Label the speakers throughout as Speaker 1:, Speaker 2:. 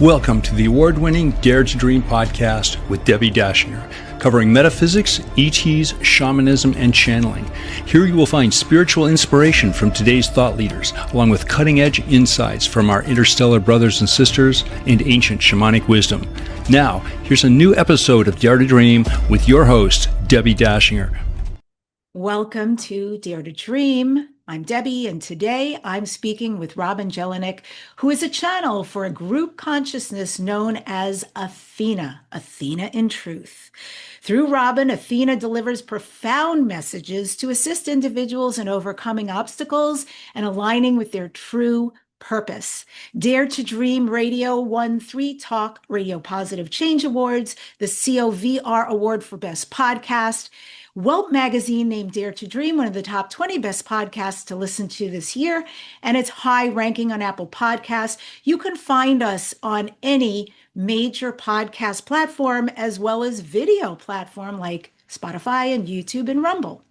Speaker 1: Welcome to the award-winning Dare to Dream podcast with Debbi Dachinger, covering metaphysics, ETs, shamanism, and channeling. Here you will find spiritual inspiration from today's thought leaders, along with cutting-edge insights from our interstellar brothers and sisters and ancient shamanic wisdom. Now, here's a new episode of Dare to Dream with your host, Debbi Dachinger.
Speaker 2: Welcome to Dare to Dream. I'm Debbi, and today I'm speaking with Robin Jelinek, who is a channel for a group consciousness known as Athena In Truth. Through Robin, Athena delivers profound messages to assist individuals in overcoming obstacles and aligning with their true purpose. Dare to Dream Radio won 3 Talk Radio Positive Change Awards, the COVR Award for Best Podcast. Welt magazine named Dare to Dream one of the top 20 best podcasts to listen to this year, and it's high ranking on Apple Podcasts. You can find us on any major podcast platform as well as video platform like Spotify and YouTube and Rumble.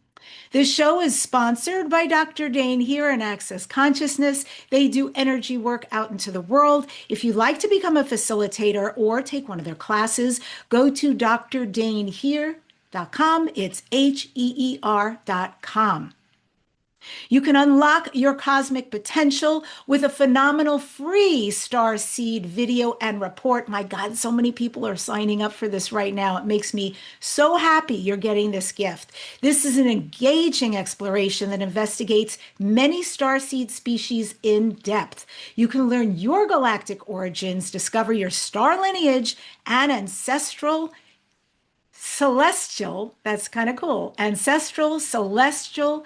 Speaker 2: This show is sponsored by Dr. Dane here and Access Consciousness. They do energy work out into the world. If you'd like to become a facilitator or take one of their classes, go to drdanehere.com. It's HEER.com. You can unlock your cosmic potential with a phenomenal free star seed video and report. My God, so many people are signing up for this right now. It makes me so happy you're getting this gift. This is an engaging exploration that investigates many star seed species in depth. You can learn your galactic origins, discover your star lineage and celestial, that's kind of cool, ancestral, celestial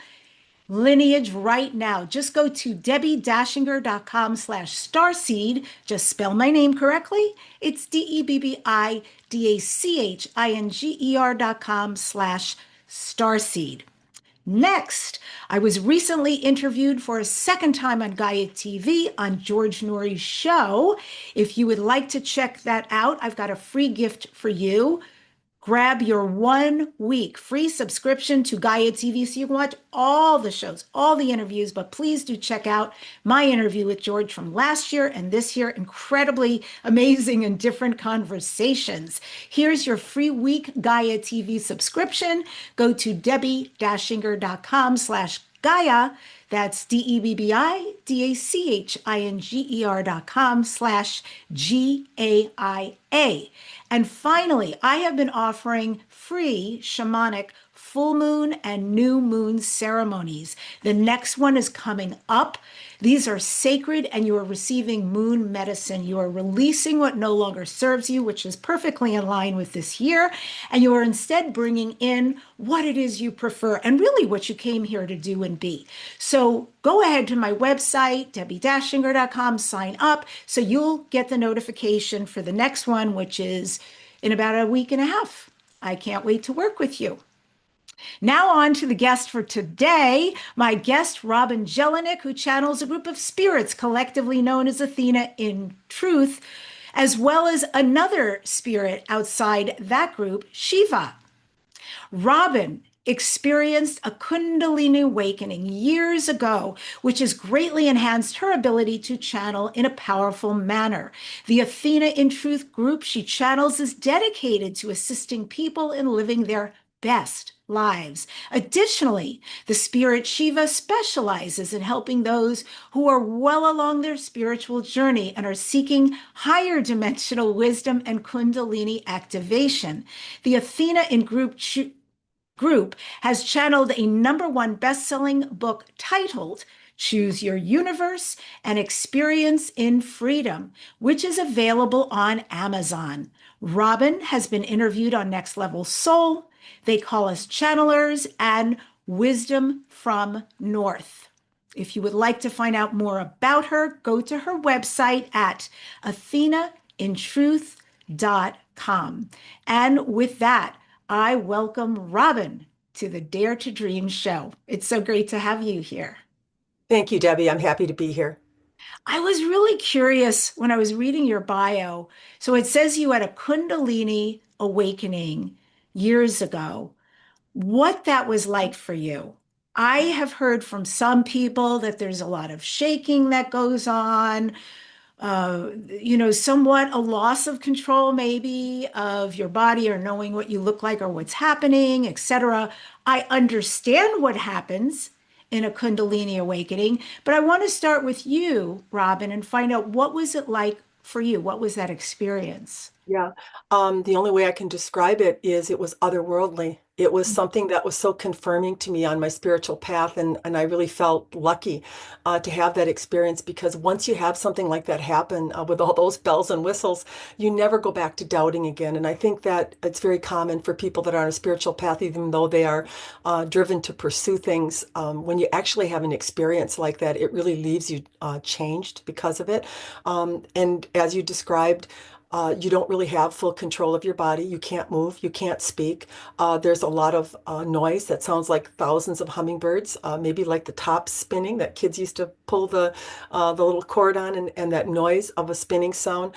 Speaker 2: lineage right now. Just go to DebbiDachinger.com/starseed. Just spell my name correctly. It's DEBBIDACHINGER.com/starseed. Next, I was recently interviewed for a second time on Gaia TV on George Noory's show. If you would like to check that out, I've got a free gift for you. Grab your 1-week free subscription to Gaia TV so you can watch all the shows, all the interviews, but please do check out my interview with George from last year and this year. Incredibly amazing and different conversations. Here's your free week Gaia TV subscription. Go to DebbiDachinger.com/Gaia. That's DEBBIDACHINGER.com/GAIA. And finally, I have been offering free shamanic full moon and new moon ceremonies. The next one is coming up. These are sacred and you are receiving moon medicine. You are releasing what no longer serves you, which is perfectly in line with this year. And you are instead bringing in what it is you prefer and really what you came here to do and be. So go ahead to my website, DebbiDachinger.com, sign up so you'll get the notification for the next one, which is in about a week and a half. I can't wait to work with you. Now on to the guest for today, my guest, Robin Jelinek, who channels a group of spirits collectively known as Athena In Truth, as well as another spirit outside that group, Shiva. Robin experienced a Kundalini awakening years ago, which has greatly enhanced her ability to channel in a powerful manner. The Athena In Truth group she channels is dedicated to assisting people in living their best lives. Additionally, the spirit Shiva specializes in helping those who are well along their spiritual journey and are seeking higher dimensional wisdom and Kundalini activation. The Athena In group has channeled a #1 best-selling book titled Choose Your Universe and Experience in Freedom, which is available on Amazon. Robin has been interviewed on Next Level Soul, They Call Us Channelers, and Wisdom from North. If you would like to find out more about her, go to her website at AthenaInTruth.com. And with that, I welcome Robin to the Dare to Dream show. It's so great to have you here.
Speaker 3: Thank you, Debbi. I'm happy to be here.
Speaker 2: I was really curious when I was reading your bio. So it says you had a Kundalini awakening years ago. What that was like for you? I have heard from some people that there's a lot of shaking that goes on, somewhat a loss of control, maybe of your body or knowing what you look like or what's happening, etc. I understand what happens in a Kundalini awakening, but I want to start with you, Robin, and find out what was it like for you? What was that experience?
Speaker 3: Yeah. The only way I can describe it is it was otherworldly. It was something that was so confirming to me on my spiritual path, and I really felt lucky to have that experience because once you have something like that happen with all those bells and whistles, you never go back to doubting again. And I think that it's very common for people that are on a spiritual path, even though they are driven to pursue things. When you actually have an experience like that, it really leaves you changed because of it. And as you described, you don't really have full control of your body. You can't move. You can't speak. There's a lot of noise that sounds like thousands of hummingbirds, maybe like the top spinning that kids used to pull the little cord on, and that noise of a spinning sound.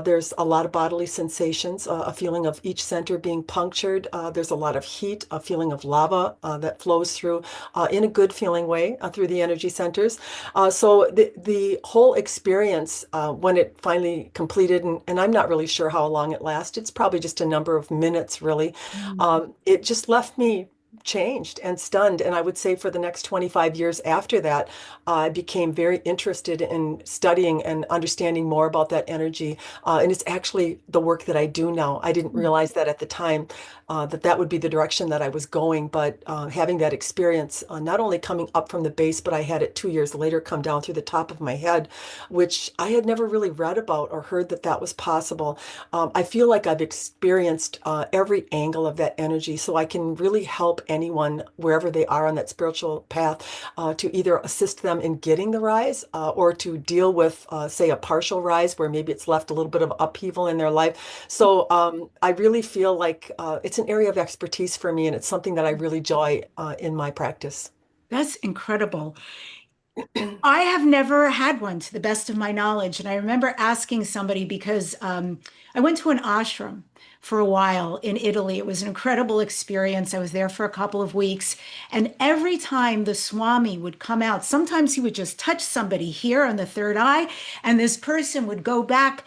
Speaker 3: There's a lot of bodily sensations, a feeling of each center being punctured. There's a lot of heat, a feeling of lava that flows through in a good feeling way through the energy centers. So the whole experience, when it finally completed, and I'm not really sure how long it lasted. It's probably just a number of minutes, really. It just left me changed and stunned. And I would say for the next 25 years after that, I became very interested in studying and understanding more about that energy. And it's actually the work that I do now. I didn't realize that at the time, that that would be the direction that I was going. But having that experience, not only coming up from the base, but I had it 2 years later come down through the top of my head, which I had never really read about or heard that that was possible. I feel like I've experienced every angle of that energy, so I can really help anyone wherever they are on that spiritual path to either assist them in getting the rise or to deal with, say, a partial rise where maybe it's left a little bit of upheaval in their life. So I really feel like it's an area of expertise for me, and it's something that I really enjoy in my practice.
Speaker 2: That's incredible. I have never had one to the best of my knowledge. And I remember asking somebody because I went to an ashram for a while in Italy. It was an incredible experience. I was there for a couple of weeks. And every time the Swami would come out, sometimes he would just touch somebody here on the third eye, and this person would go back.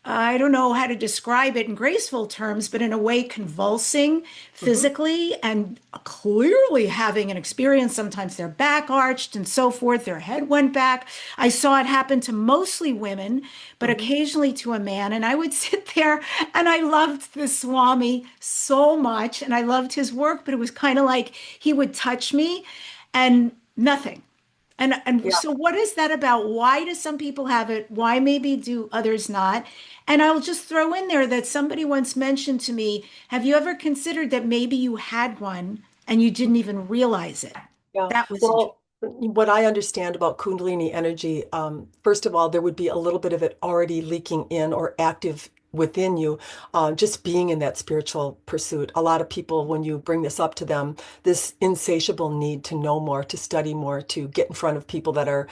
Speaker 2: I don't know how to describe it in graceful terms, but in a way, convulsing
Speaker 3: Mhm.
Speaker 2: physically and clearly having an experience. Sometimes their back arched and so forth, their head went back. I saw it happen to mostly women, but
Speaker 3: Mhm.
Speaker 2: occasionally to a man. And I would sit there and I loved the Swami so much and I loved his work, but it was kind of like he would touch me and nothing. And
Speaker 3: Yeah.
Speaker 2: so what is that about? Why do some people have it? Why maybe do others not? And I'll just throw in there that somebody once mentioned to me, have you ever considered that maybe you had one and you didn't even realize it?
Speaker 3: Yeah.
Speaker 2: That was interesting.
Speaker 3: Well, what I understand about Kundalini energy, first of all, there would be a little bit of it already leaking in or active within you, just being in that spiritual pursuit. A lot of people, when you bring this up to them, this insatiable need to know more, to study more, to get in front of people that are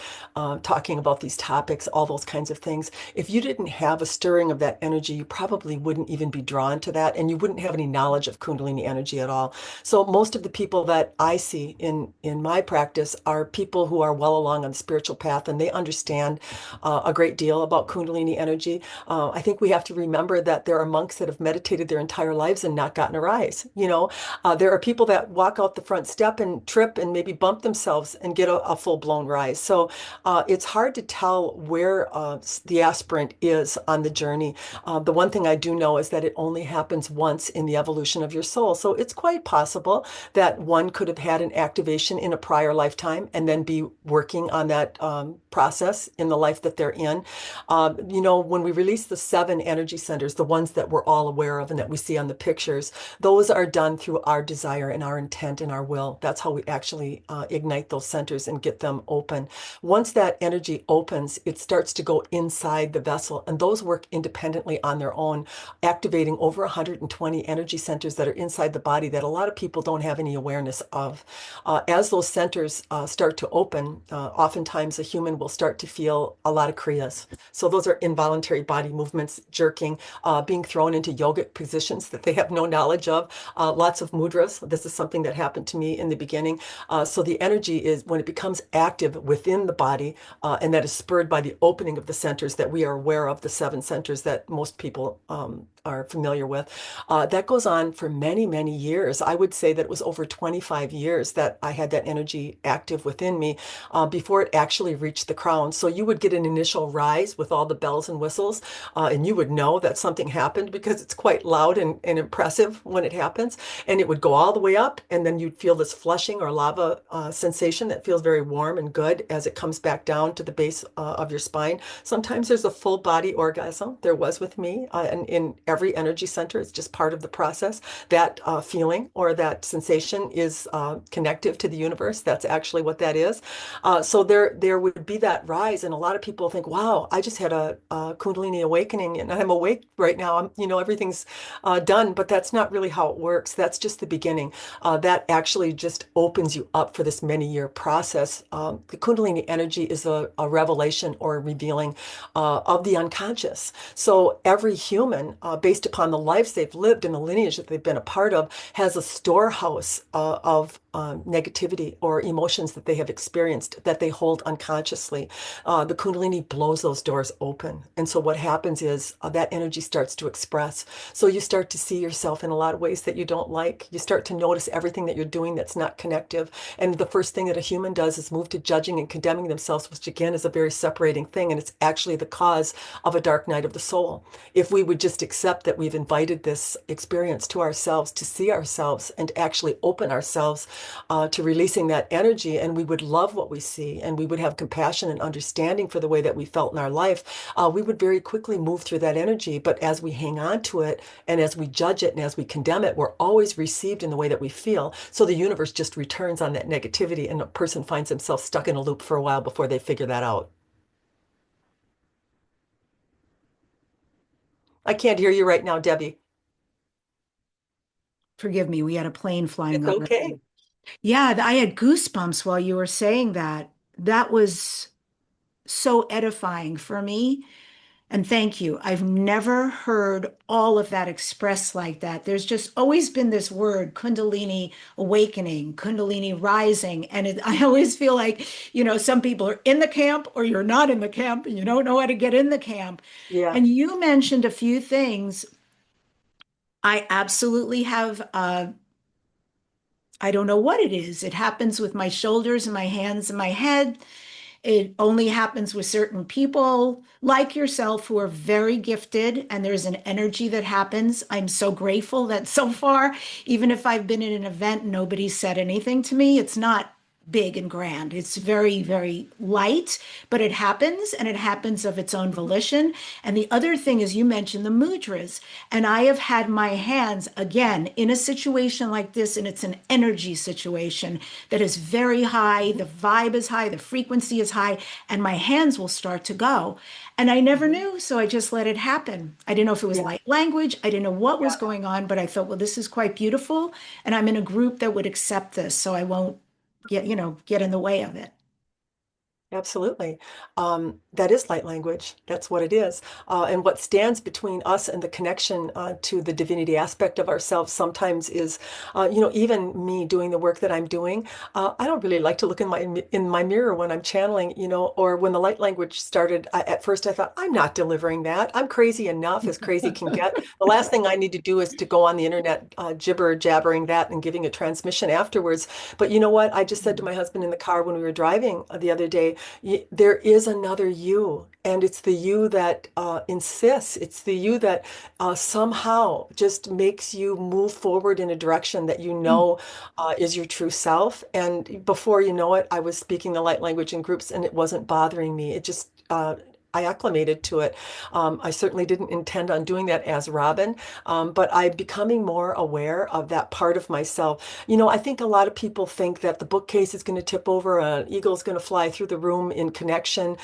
Speaker 3: talking about these topics, all those kinds of things. If you didn't have a stirring of that energy, you probably wouldn't even be drawn to that, and you wouldn't have any knowledge of Kundalini energy at all. So most of the people that I see in my practice are people who are well along on the spiritual path, and they understand a great deal about Kundalini energy. I think we have to remember that there are monks that have meditated their entire lives and not gotten a rise. There are people that walk out the front step and trip and maybe bump themselves and get a full-blown rise. So it's hard to tell where the aspirant is on the journey. The one thing I do know is that it only happens once in the evolution of your soul. So it's quite possible that one could have had an activation in a prior lifetime and then be working on that process in the life that they're in. When we release the 7 energy centers, the ones that we're all aware of and that we see on the pictures, those are done through our desire and our intent and our will. That's how we actually ignite those centers and get them open. Once that energy opens, it starts to go inside the vessel, and those work independently on their own, activating over 120 energy centers that are inside the body that a lot of people don't have any awareness of. As those centers start to open, oftentimes a human will start to feel a lot of kriyas. So those are involuntary body movements, jerking, breathing, being thrown into yogic positions that they have no knowledge of, lots of mudras. This is something that happened to me in the beginning. So the energy is when it becomes active within the body, and that is spurred by the opening of the centers that we are aware of, the 7 centers that most people are familiar with. That goes on for many, many years. I would say that it was over 25 years that I had that energy active within me before it actually reached the crown. So you would get an initial rise with all the bells and whistles, and you would know that something happened because it's quite loud and impressive when it happens. And it would go all the way up, and then you'd feel this flushing or lava sensation that feels very warm and good as it comes back down to the base of your spine. Sometimes there's a full body orgasm. There was with me, and in every energy center, it's just part of the process. That feeling or that sensation is connective to the universe. That's actually what that is. So there would be that rise, and a lot of people think, "Wow, I just had a Kundalini awakening, and I'm awake right now. Everything's done." But that's not really how it works. That's just the beginning. That actually just opens you up for this many-year process. The Kundalini energy is a revelation or a revealing of the unconscious. So every human, based upon the lives they've lived and the lineage that they've been a part of, has a storehouse of negativity or emotions that they have experienced that they hold unconsciously. The Kundalini blows those doors open. And so what happens is that energy starts to express. So you start to see yourself in a lot of ways that you don't like. You start to notice everything that you're doing that's not connective. And the first thing that a human does is move to judging and condemning themselves, which again is a very separating thing. And it's actually the cause of a dark night of the soul. If we would just accept that we've invited this experience to ourselves, to see ourselves and actually open ourselves to releasing that energy, and we would love what we see, and we would have compassion and understanding for the way that we felt in our life, we would very quickly move through that energy. But as we hang on to it, and as we judge it, and as we condemn it, we're always received in the way that we feel. So the universe just returns on that negativity, and a person finds himself stuck in a loop for a while before they figure that out. I can't hear you right now, Debbie.
Speaker 2: Forgive me, we had a plane flying
Speaker 3: It's
Speaker 2: over.
Speaker 3: okay.
Speaker 2: Yeah, I had goosebumps while you were saying that. That was so edifying for me. And thank you. I've never heard all of that expressed like that. There's just always been this word, Kundalini awakening, Kundalini rising. And I always feel like, some people are in the camp or you're not in the camp and you don't know how to get in the camp.
Speaker 3: Yeah.
Speaker 2: And you mentioned a few things. I absolutely have, I don't know what it is. It happens with my shoulders and my hands and my head. It only happens with certain people like yourself who are very gifted, and there's an energy that happens. I'm so grateful that so far, even if I've been in an event, nobody said anything to me. It's not big and grand. It's very, very light, but it happens, and it happens of its own volition. And the other thing is, you mentioned the mudras, and I have had my hands again in a situation like this, and it's an energy situation that is very high. The vibe is high, the frequency is high, and my hands will start to go. And I never knew, so I just let it happen. I didn't know if it was
Speaker 3: Yeah.
Speaker 2: light language. I didn't know what was
Speaker 3: Yeah.
Speaker 2: going on, but I thought, well, this is quite beautiful, and I'm in a group that would accept this, so I won't get in the way of it.
Speaker 3: Absolutely. That is light language. That's what it is. And what stands between us and the connection to the divinity aspect of ourselves sometimes is, even me doing the work that I'm doing. I don't really like to look in my mirror when I'm channeling, or when the light language started. At first, I thought, I'm not delivering that. I'm crazy enough, as crazy can get. The last thing I need to do is to go on the internet gibber jabbering that and giving a transmission afterwards. But you know what? I just said to my husband in the car when we were driving the other day, there is another you, and it's the you that insists. It's the you that somehow just makes you move forward in a direction that is your true self. And before you know it, I was speaking the light language in groups, and it wasn't bothering me. It just I acclimated to it. I certainly didn't intend on doing that as Robin, but I'm becoming more aware of that part of myself. I think a lot of people think that the bookcase is going to tip over, an eagle is going to fly through the room in connection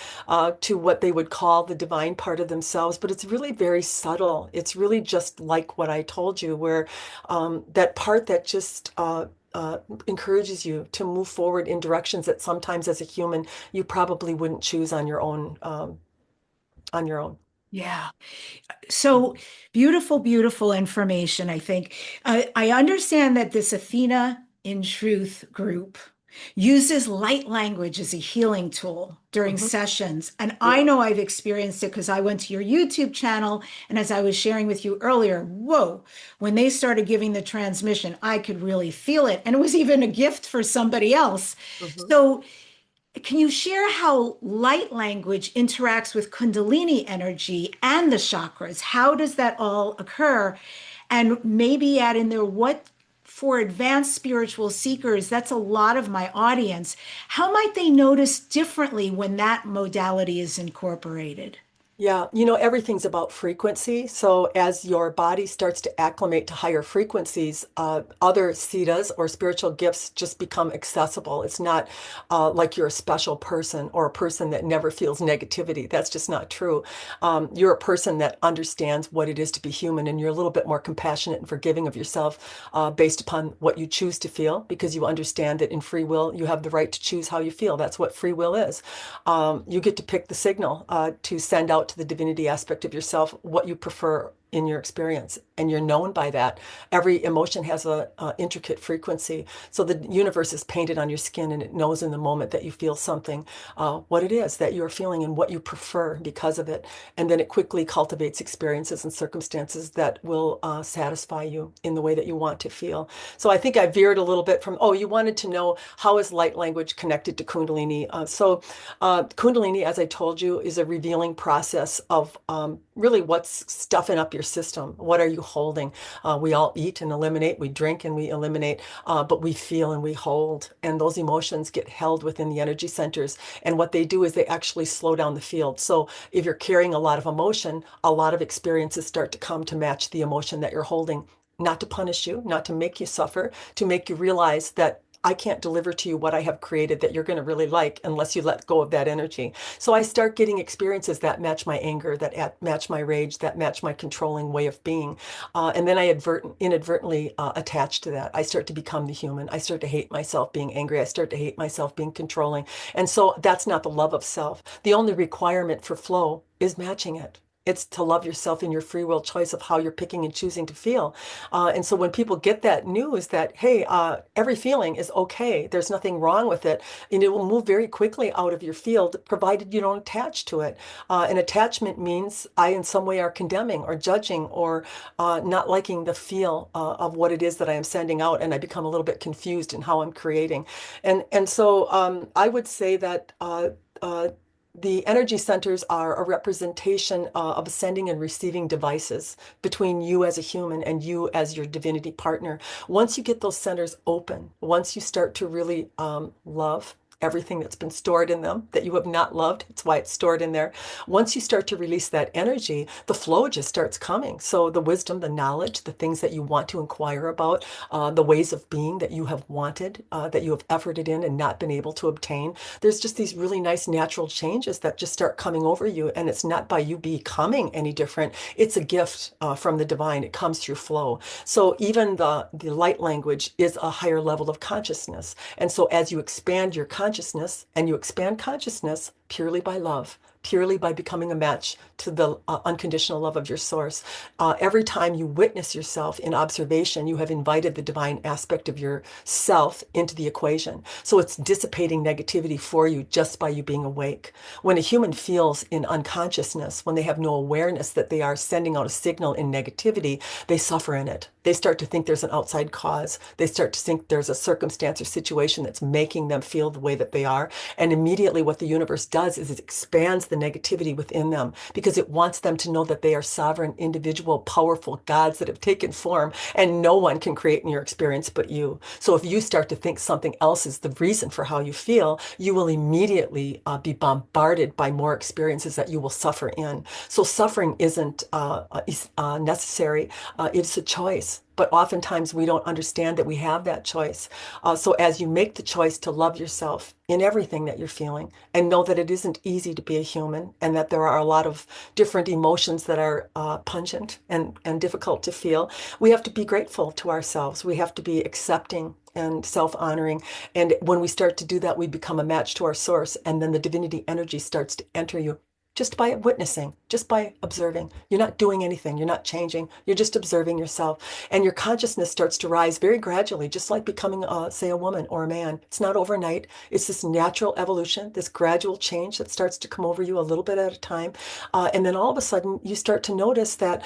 Speaker 3: to what they would call the divine part of themselves, but it's really very subtle. It's really just like what I told you, where that part that just encourages you to move forward in directions that sometimes as a human you probably wouldn't choose on your own. On your own.
Speaker 2: Yeah. So beautiful, beautiful information, I think. I understand that this Athena in Truth group uses light language as a healing tool during
Speaker 3: Hmm.
Speaker 2: sessions. And I
Speaker 3: Yeah.
Speaker 2: know I've experienced it because I went to your YouTube channel. And as I was sharing with you earlier, whoa, when they started giving the transmission, I could really feel it. And it was even a gift for somebody else.
Speaker 3: Hmm.
Speaker 2: So, can you share how light language interacts with Kundalini energy and the chakras? How does that all occur? And maybe add in there what, for advanced spiritual seekers, that's a lot of my audience. How might they notice differently when that modality is incorporated?
Speaker 3: Yeah, everything's about frequency. So as your body starts to acclimate to higher frequencies, other siddhas or spiritual gifts just become accessible. It's not like you're a special person or a person that never feels negativity. That's just not true. You're a person that understands what it is to be human, and you're a little bit more compassionate and forgiving of yourself based upon what you choose to feel, because you understand that in free will, you have the right to choose how you feel. That's what free will is. You get to pick the signal to send out to the divinity aspect of yourself what you prefer in your experience, and you're known by that. Every emotion has a intricate frequency, so the universe is painted on your skin, and it knows in the moment that you feel something, what it is that you're feeling and what you prefer because of it, and then it quickly cultivates experiences and circumstances that will satisfy you in the way that you want to feel. So I think I veered a little bit from, oh, you wanted to know how is light language connected to Kundalini. Kundalini, as I told you, is a revealing process of really what's stuffing up your system. What are you holding? We all eat and eliminate, we drink and we eliminate, but we feel and we hold. And those emotions get held within the energy centers. And what they do is they actually slow down the field. So if you're carrying a lot of emotion, a lot of experiences start to come to match the emotion that you're holding. Not to punish you, not to make you suffer, to make you realize that I can't deliver to you what I have created that you're going to really like unless you let go of that energy. So I start getting experiences that match my anger, that match my rage, that match my controlling way of being. And then I inadvertently attach to that. I start to become the human. I start to hate myself being angry. I start to hate myself being controlling. And so that's not the love of self. The only requirement for flow is matching it. It's to love yourself in your free will choice of how you're picking and choosing to feel. And so when people get that news that, hey, every feeling is okay, there's nothing wrong with it, and it will move very quickly out of your field, provided you don't attach to it. An attachment means I, in some way, are condemning or judging or not liking the feel of what it is that I am sending out, and I become a little bit confused in how I'm creating. And so I would say that uh, the energy centers are a representation of sending and receiving devices between you as a human and you as your divinity partner. Once you get those centers open, once you start to really love everything that's been stored in them that you have not loved, it's why it's stored in there. Once you start to release that energy, the flow just starts coming. So the wisdom, the knowledge, the things that you want to inquire about, the ways of being that you have wanted, that you have efforted in and not been able to obtain, there's just these really nice natural changes that just start coming over you. And it's not by you becoming any different. It's a gift from the divine. It comes through flow. So even the light language is a higher level of consciousness. And so as you expand your consciousness, and you expand consciousness purely by love, purely by becoming a match to the unconditional love of your source. Every time you witness yourself in observation, you have invited the divine aspect of yourself into the equation. So it's dissipating negativity for you just by you being awake. When a human feels in unconsciousness, when they have no awareness that they are sending out a signal in negativity, they suffer in it. They start to think there's an outside cause. They start to think there's a circumstance or situation that's making them feel the way that they are. And immediately what the universe does is it expands the negativity within them because it wants them to know that they are sovereign, individual, powerful gods that have taken form, and no one can create in your experience but you. So if you start to think something else is the reason for how you feel, you will immediately be bombarded by more experiences that you will suffer in. So suffering isn't necessary. It's a choice. But oftentimes we don't understand that we have that choice. So as you make the choice to love yourself in everything that you're feeling and know that it isn't easy to be a human and that there are a lot of different emotions that are pungent and difficult to feel, we have to be grateful to ourselves. We have to be accepting and self-honoring. And when we start to do that, we become a match to our source. And then the divinity energy starts to enter you just by witnessing, just by observing. You're not doing anything. You're not changing. You're just observing yourself. And your consciousness starts to rise very gradually, just like becoming, say, a woman or a man. It's not overnight. It's this natural evolution, this gradual change that starts to come over you a little bit at a time. And then all of a sudden, you start to notice that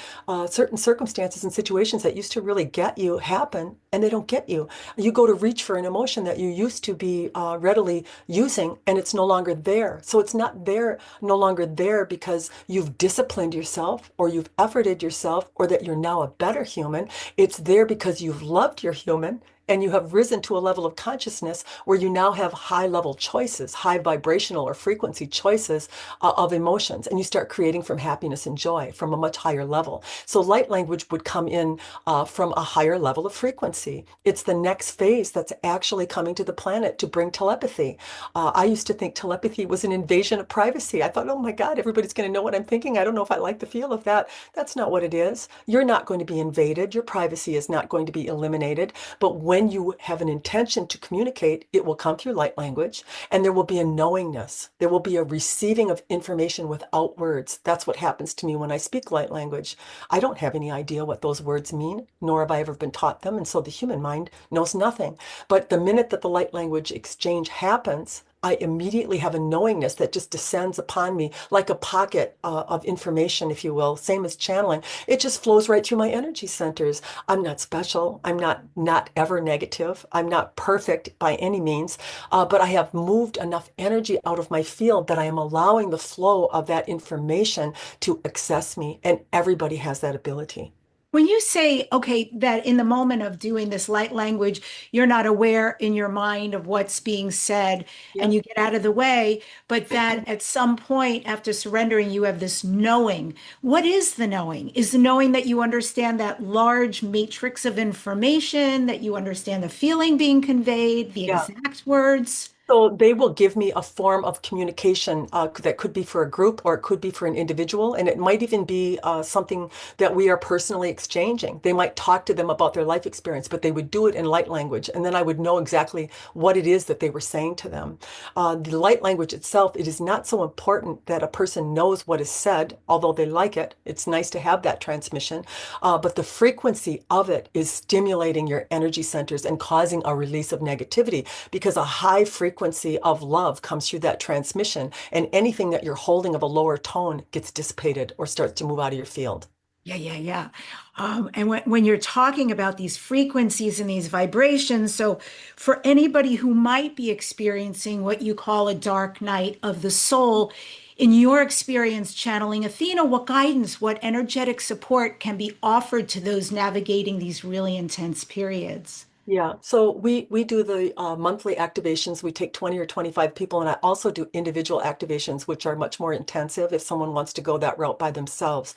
Speaker 3: certain circumstances and situations that used to really get you happen, and they don't get you. You go to reach for an emotion that you used to be readily using, and it's no longer there. So it's not there, no longer there because you've disciplined yourself or you've efforted yourself or that you're now a better human. It's there because you've loved your human and you have risen to a level of consciousness where you now have high level choices, high vibrational or frequency choices of emotions. And you start creating from happiness and joy from a much higher level. So light language would come in from a higher level of frequency. It's the next phase that's actually coming to the planet to bring telepathy. I used to think telepathy was an invasion of privacy. I thought, oh my God, everybody's going to know what I'm thinking. I don't know if I like the feel of that. That's not what it is. You're not going to be invaded. Your privacy is not going to be eliminated. But when you have an intention to communicate, it will come through light language, and there will be a knowingness. There will be a receiving of information without words. That's what happens to me when I speak light language. I don't have any idea what those words mean, nor have I ever been taught them, and so the human mind knows nothing. But the minute that the light language exchange happens, I immediately have a knowingness that just descends upon me like a pocket of information, if you will, same as channeling. It just flows right through my energy centers. I'm not special. I'm not ever negative. I'm not perfect by any means, but I have moved enough energy out of my field that I am allowing the flow of that information to access me, and everybody has that ability.
Speaker 2: When you say, okay, that in the moment of doing this light language, you're not aware in your mind of what's being said and
Speaker 3: Yep.
Speaker 2: you get out of the way, but that at some point after surrendering, you have this knowing. What is the knowing? Is the knowing that you understand that large matrix of information, that you understand the feeling being conveyed, the
Speaker 3: Yeah.
Speaker 2: exact words?
Speaker 3: So they will give me a form of communication that could be for a group or it could be for an individual. And it might even be something that we are personally exchanging. They might talk to them about their life experience, but they would do it in light language. And then I would know exactly what it is that they were saying to them. The light language itself, it is not so important that a person knows what is said, although they like it. It's nice to have that transmission. But the frequency of it is stimulating your energy centers and causing a release of negativity because a high frequency of love comes through that transmission, and anything that you're holding of a lower tone gets dissipated or starts to move out of your field.
Speaker 2: Yeah. And when you're talking about these frequencies and these vibrations, so for anybody who might be experiencing what you call a dark night of the soul, in your experience channeling Athena, what guidance, what energetic support can be offered to those navigating these really intense periods?
Speaker 3: Yeah, so we do the monthly activations. We take 20 or 25 people, and I also do individual activations, which are much more intensive if someone wants to go that route by themselves.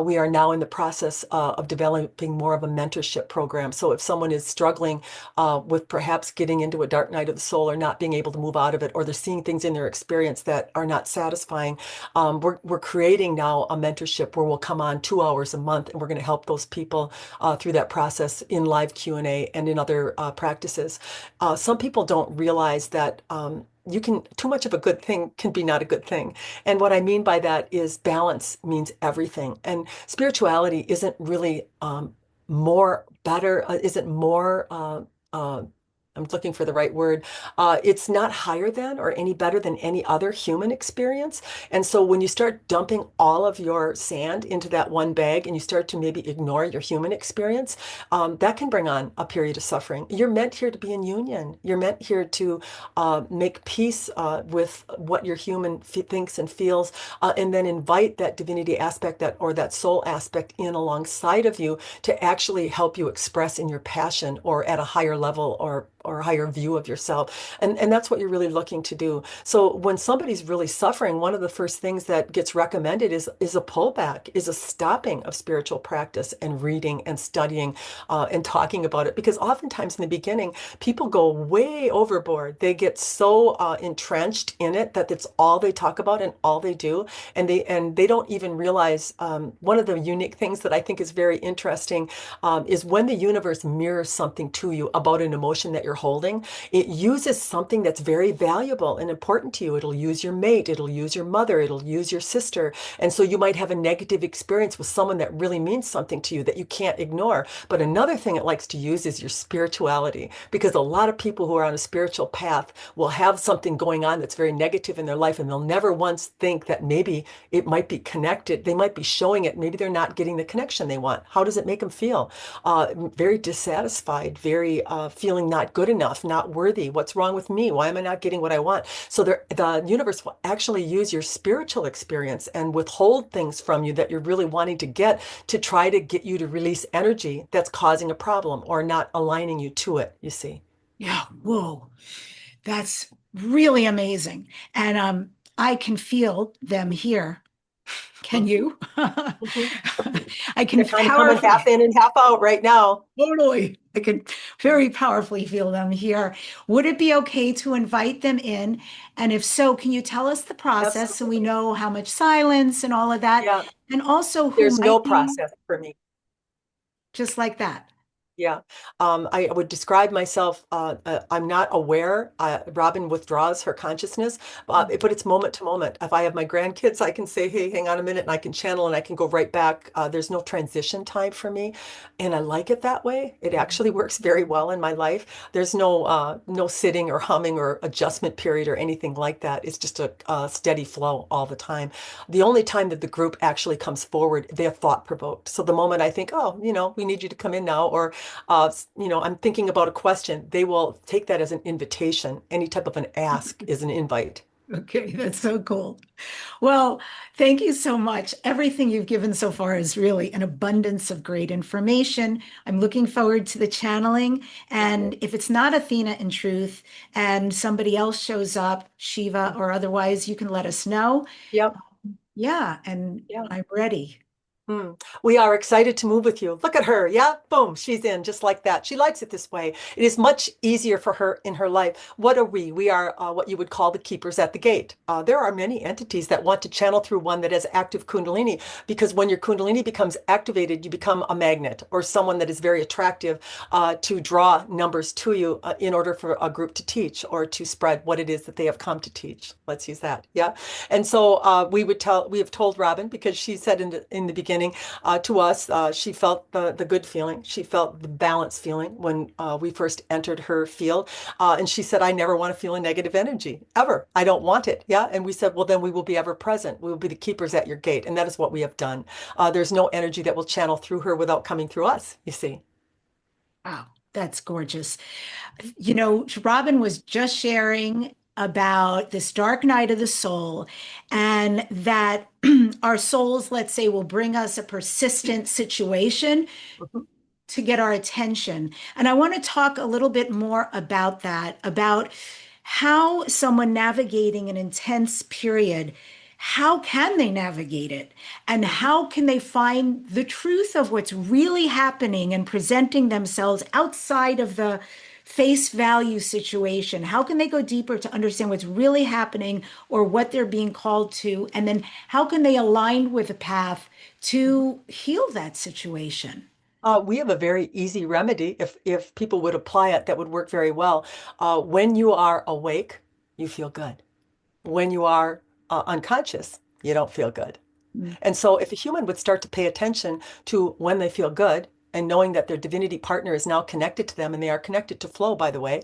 Speaker 3: We are now in the process of developing more of a mentorship program. So if someone is struggling with perhaps getting into a dark night of the soul or not being able to move out of it, or they're seeing things in their experience that are not satisfying, we're creating now a mentorship where we'll come on 2 hours a month, and we're going to help those people through that process in live Q&A and in other practices. Some people don't realize that too much of a good thing can be not a good thing. And what I mean by that is balance means everything. And spirituality isn't really more better, isn't more I'm looking for the right word. It's not higher than or any better than any other human experience. And so when you start dumping all of your sand into that one bag and you start to maybe ignore your human experience, that can bring on a period of suffering. You're meant here to be in union. You're meant here to make peace with what your human thinks and feels, and then invite that divinity aspect or that soul aspect in alongside of you to actually help you express in your passion or at a higher level or higher view of yourself. And that's what you're really looking to do. So when somebody's really suffering, one of the first things that gets recommended is a pullback, is a stopping of spiritual practice and reading and studying and talking about it. Because oftentimes in the beginning, people go way overboard. They get so entrenched in it that it's all they talk about and all they do. And they don't even realize one of the unique things that I think is very interesting is when the universe mirrors something to you about an emotion that you're holding, it uses something that's very valuable and important to you. It'll use your mate, it'll use your mother, it'll use your sister. And so you might have a negative experience with someone that really means something to you that you can't ignore. But another thing it likes to use is your spirituality, because a lot of people who are on a spiritual path will have something going on that's very negative in their life, and they'll never once think that maybe it might be connected. They might be showing it. Maybe they're not getting the connection they want. How does it make them feel? Very dissatisfied, very feeling not good enough, not worthy. What's wrong with me? Why am I not getting what I want? So the universe will actually use your spiritual experience and withhold things from you that you're really wanting to get, to try to get you to release energy that's causing a problem or not aligning you to it, you see.
Speaker 2: Yeah. Whoa. That's really amazing. And I can feel them here. Can you? I can
Speaker 3: They're kind of coming
Speaker 2: powerfully,
Speaker 3: half in and half out right now.
Speaker 2: totally, I can very powerfully feel them here. Would it be okay to invite them in? And if so, can you tell us the process so we
Speaker 3: Absolutely.
Speaker 2: know how much silence and all of that?
Speaker 3: Yeah,
Speaker 2: And also who
Speaker 3: there's no
Speaker 2: might be
Speaker 3: process for me.
Speaker 2: just like that?
Speaker 3: Yeah, I would describe myself, I'm not aware. Robin withdraws her consciousness, but it's moment to moment. If I have my grandkids, I can say, hey, hang on a minute, and I can channel and I can go right back. There's no transition time for me. And I like it that way. It actually works very well in my life. There's no sitting or humming or adjustment period or anything like that. It's just a steady flow all the time. The only time that the group actually comes forward, they're thought provoked. So the moment I think, oh, we need you to come in now, or I'm thinking about a question, they will take that as an invitation. Any type of an ask is an invite.
Speaker 2: Okay, that's so cool. Well, thank you so much. Everything you've given so far is really an abundance of great information. I'm looking forward to the channeling. And if it's not Athena in Truth and somebody else shows up, Shiva or otherwise, you can let us know.
Speaker 3: Yep.
Speaker 2: Yeah, and
Speaker 3: Yeah.
Speaker 2: I'm ready.
Speaker 3: We are excited to move with you. Look at her. Yeah, boom, she's in just like that. She likes it this way. It is much easier for her in her life. What are we? We are what you would call the keepers at the gate. There are many entities that want to channel through one that has active Kundalini, because when your Kundalini becomes activated, you become a magnet or someone that is very attractive to draw numbers to you in order for a group to teach or to spread what it is that they have come to teach. Let's use that. Yeah. And so we have told Robin, because she said in the beginning, to us, she felt the good feeling. She felt the balance feeling when we first entered her field. And she said, I never want to feel a negative energy, ever. I don't want it. Yeah. And we said, well, then we will be ever present. We will be the keepers at your gate. And that is what we have done. There's no energy that will channel through her without coming through us, you see.
Speaker 2: Wow, that's gorgeous. Robin was just sharing about this dark night of the soul, and that our souls, let's say, will bring us a persistent situation
Speaker 3: Mhm.
Speaker 2: to get our attention. And I want to talk a little bit more about that, about how someone navigating an intense period, how can they navigate it? And
Speaker 3: Mhm.
Speaker 2: how can they find the truth of what's really happening and presenting themselves outside of the face value situation? How can they go deeper to understand what's really happening or what they're being called to? And then how can they align with a path to heal that situation?
Speaker 3: We have a very easy remedy. If people would apply it, that would work very well. When you are awake, you feel good. When you are unconscious, you don't feel good.
Speaker 2: Mm.
Speaker 3: And so if a human would start to pay attention to when they feel good, and knowing that their divinity partner is now connected to them, and they are connected to flow, by the way,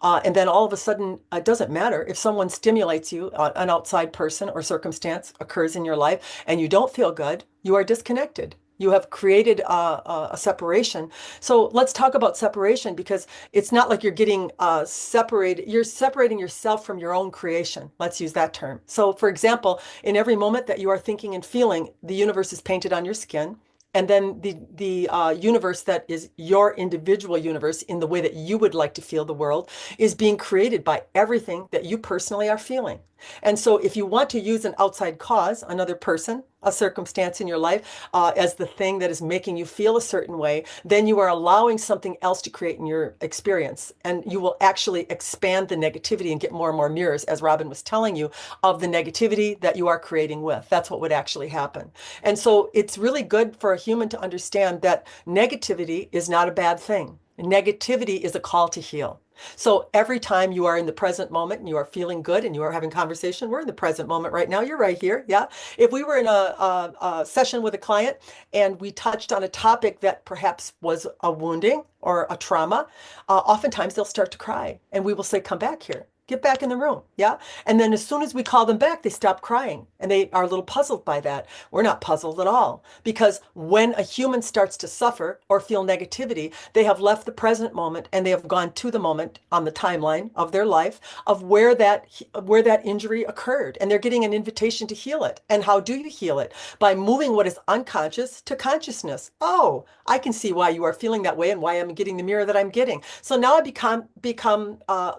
Speaker 3: and then all of a sudden, it doesn't matter if someone stimulates you, an outside person or circumstance occurs in your life, and you don't feel good, you are disconnected. You have created a separation. So let's talk about separation, because it's not like you're getting separated. You're separating yourself from your own creation. Let's use that term. So, for example, in every moment that you are thinking and feeling, the universe is painted on your skin. And then the universe that is your individual universe in the way that you would like to feel the world is being created by everything that you personally are feeling. And so if you want to use an outside cause, another person, a circumstance in your life, as the thing that is making you feel a certain way, then you are allowing something else to create in your experience. And you will actually expand the negativity and get more and more mirrors, as Robin was telling you, of the negativity that you are creating with. That's what would actually happen. And so it's really good for a human to understand that negativity is not a bad thing. Negativity is a call to heal. So every time you are in the present moment and you are feeling good and you are having conversation, we're in the present moment right now. You're right here. Yeah. If we were in a session with a client and we touched on a topic that perhaps was a wounding or a trauma, oftentimes they'll start to cry and we will say, come back here. Get back in the room. Yeah. And then as soon as we call them back, they stop crying and they are a little puzzled by that. We're not puzzled at all, because when a human starts to suffer or feel negativity, they have left the present moment and they have gone to the moment on the timeline of their life of where that injury occurred. And they're getting an invitation to heal it. And how do you heal it? By moving what is unconscious to consciousness. Oh, I can see why you are feeling that way and why I'm getting the mirror that I'm getting. So now I become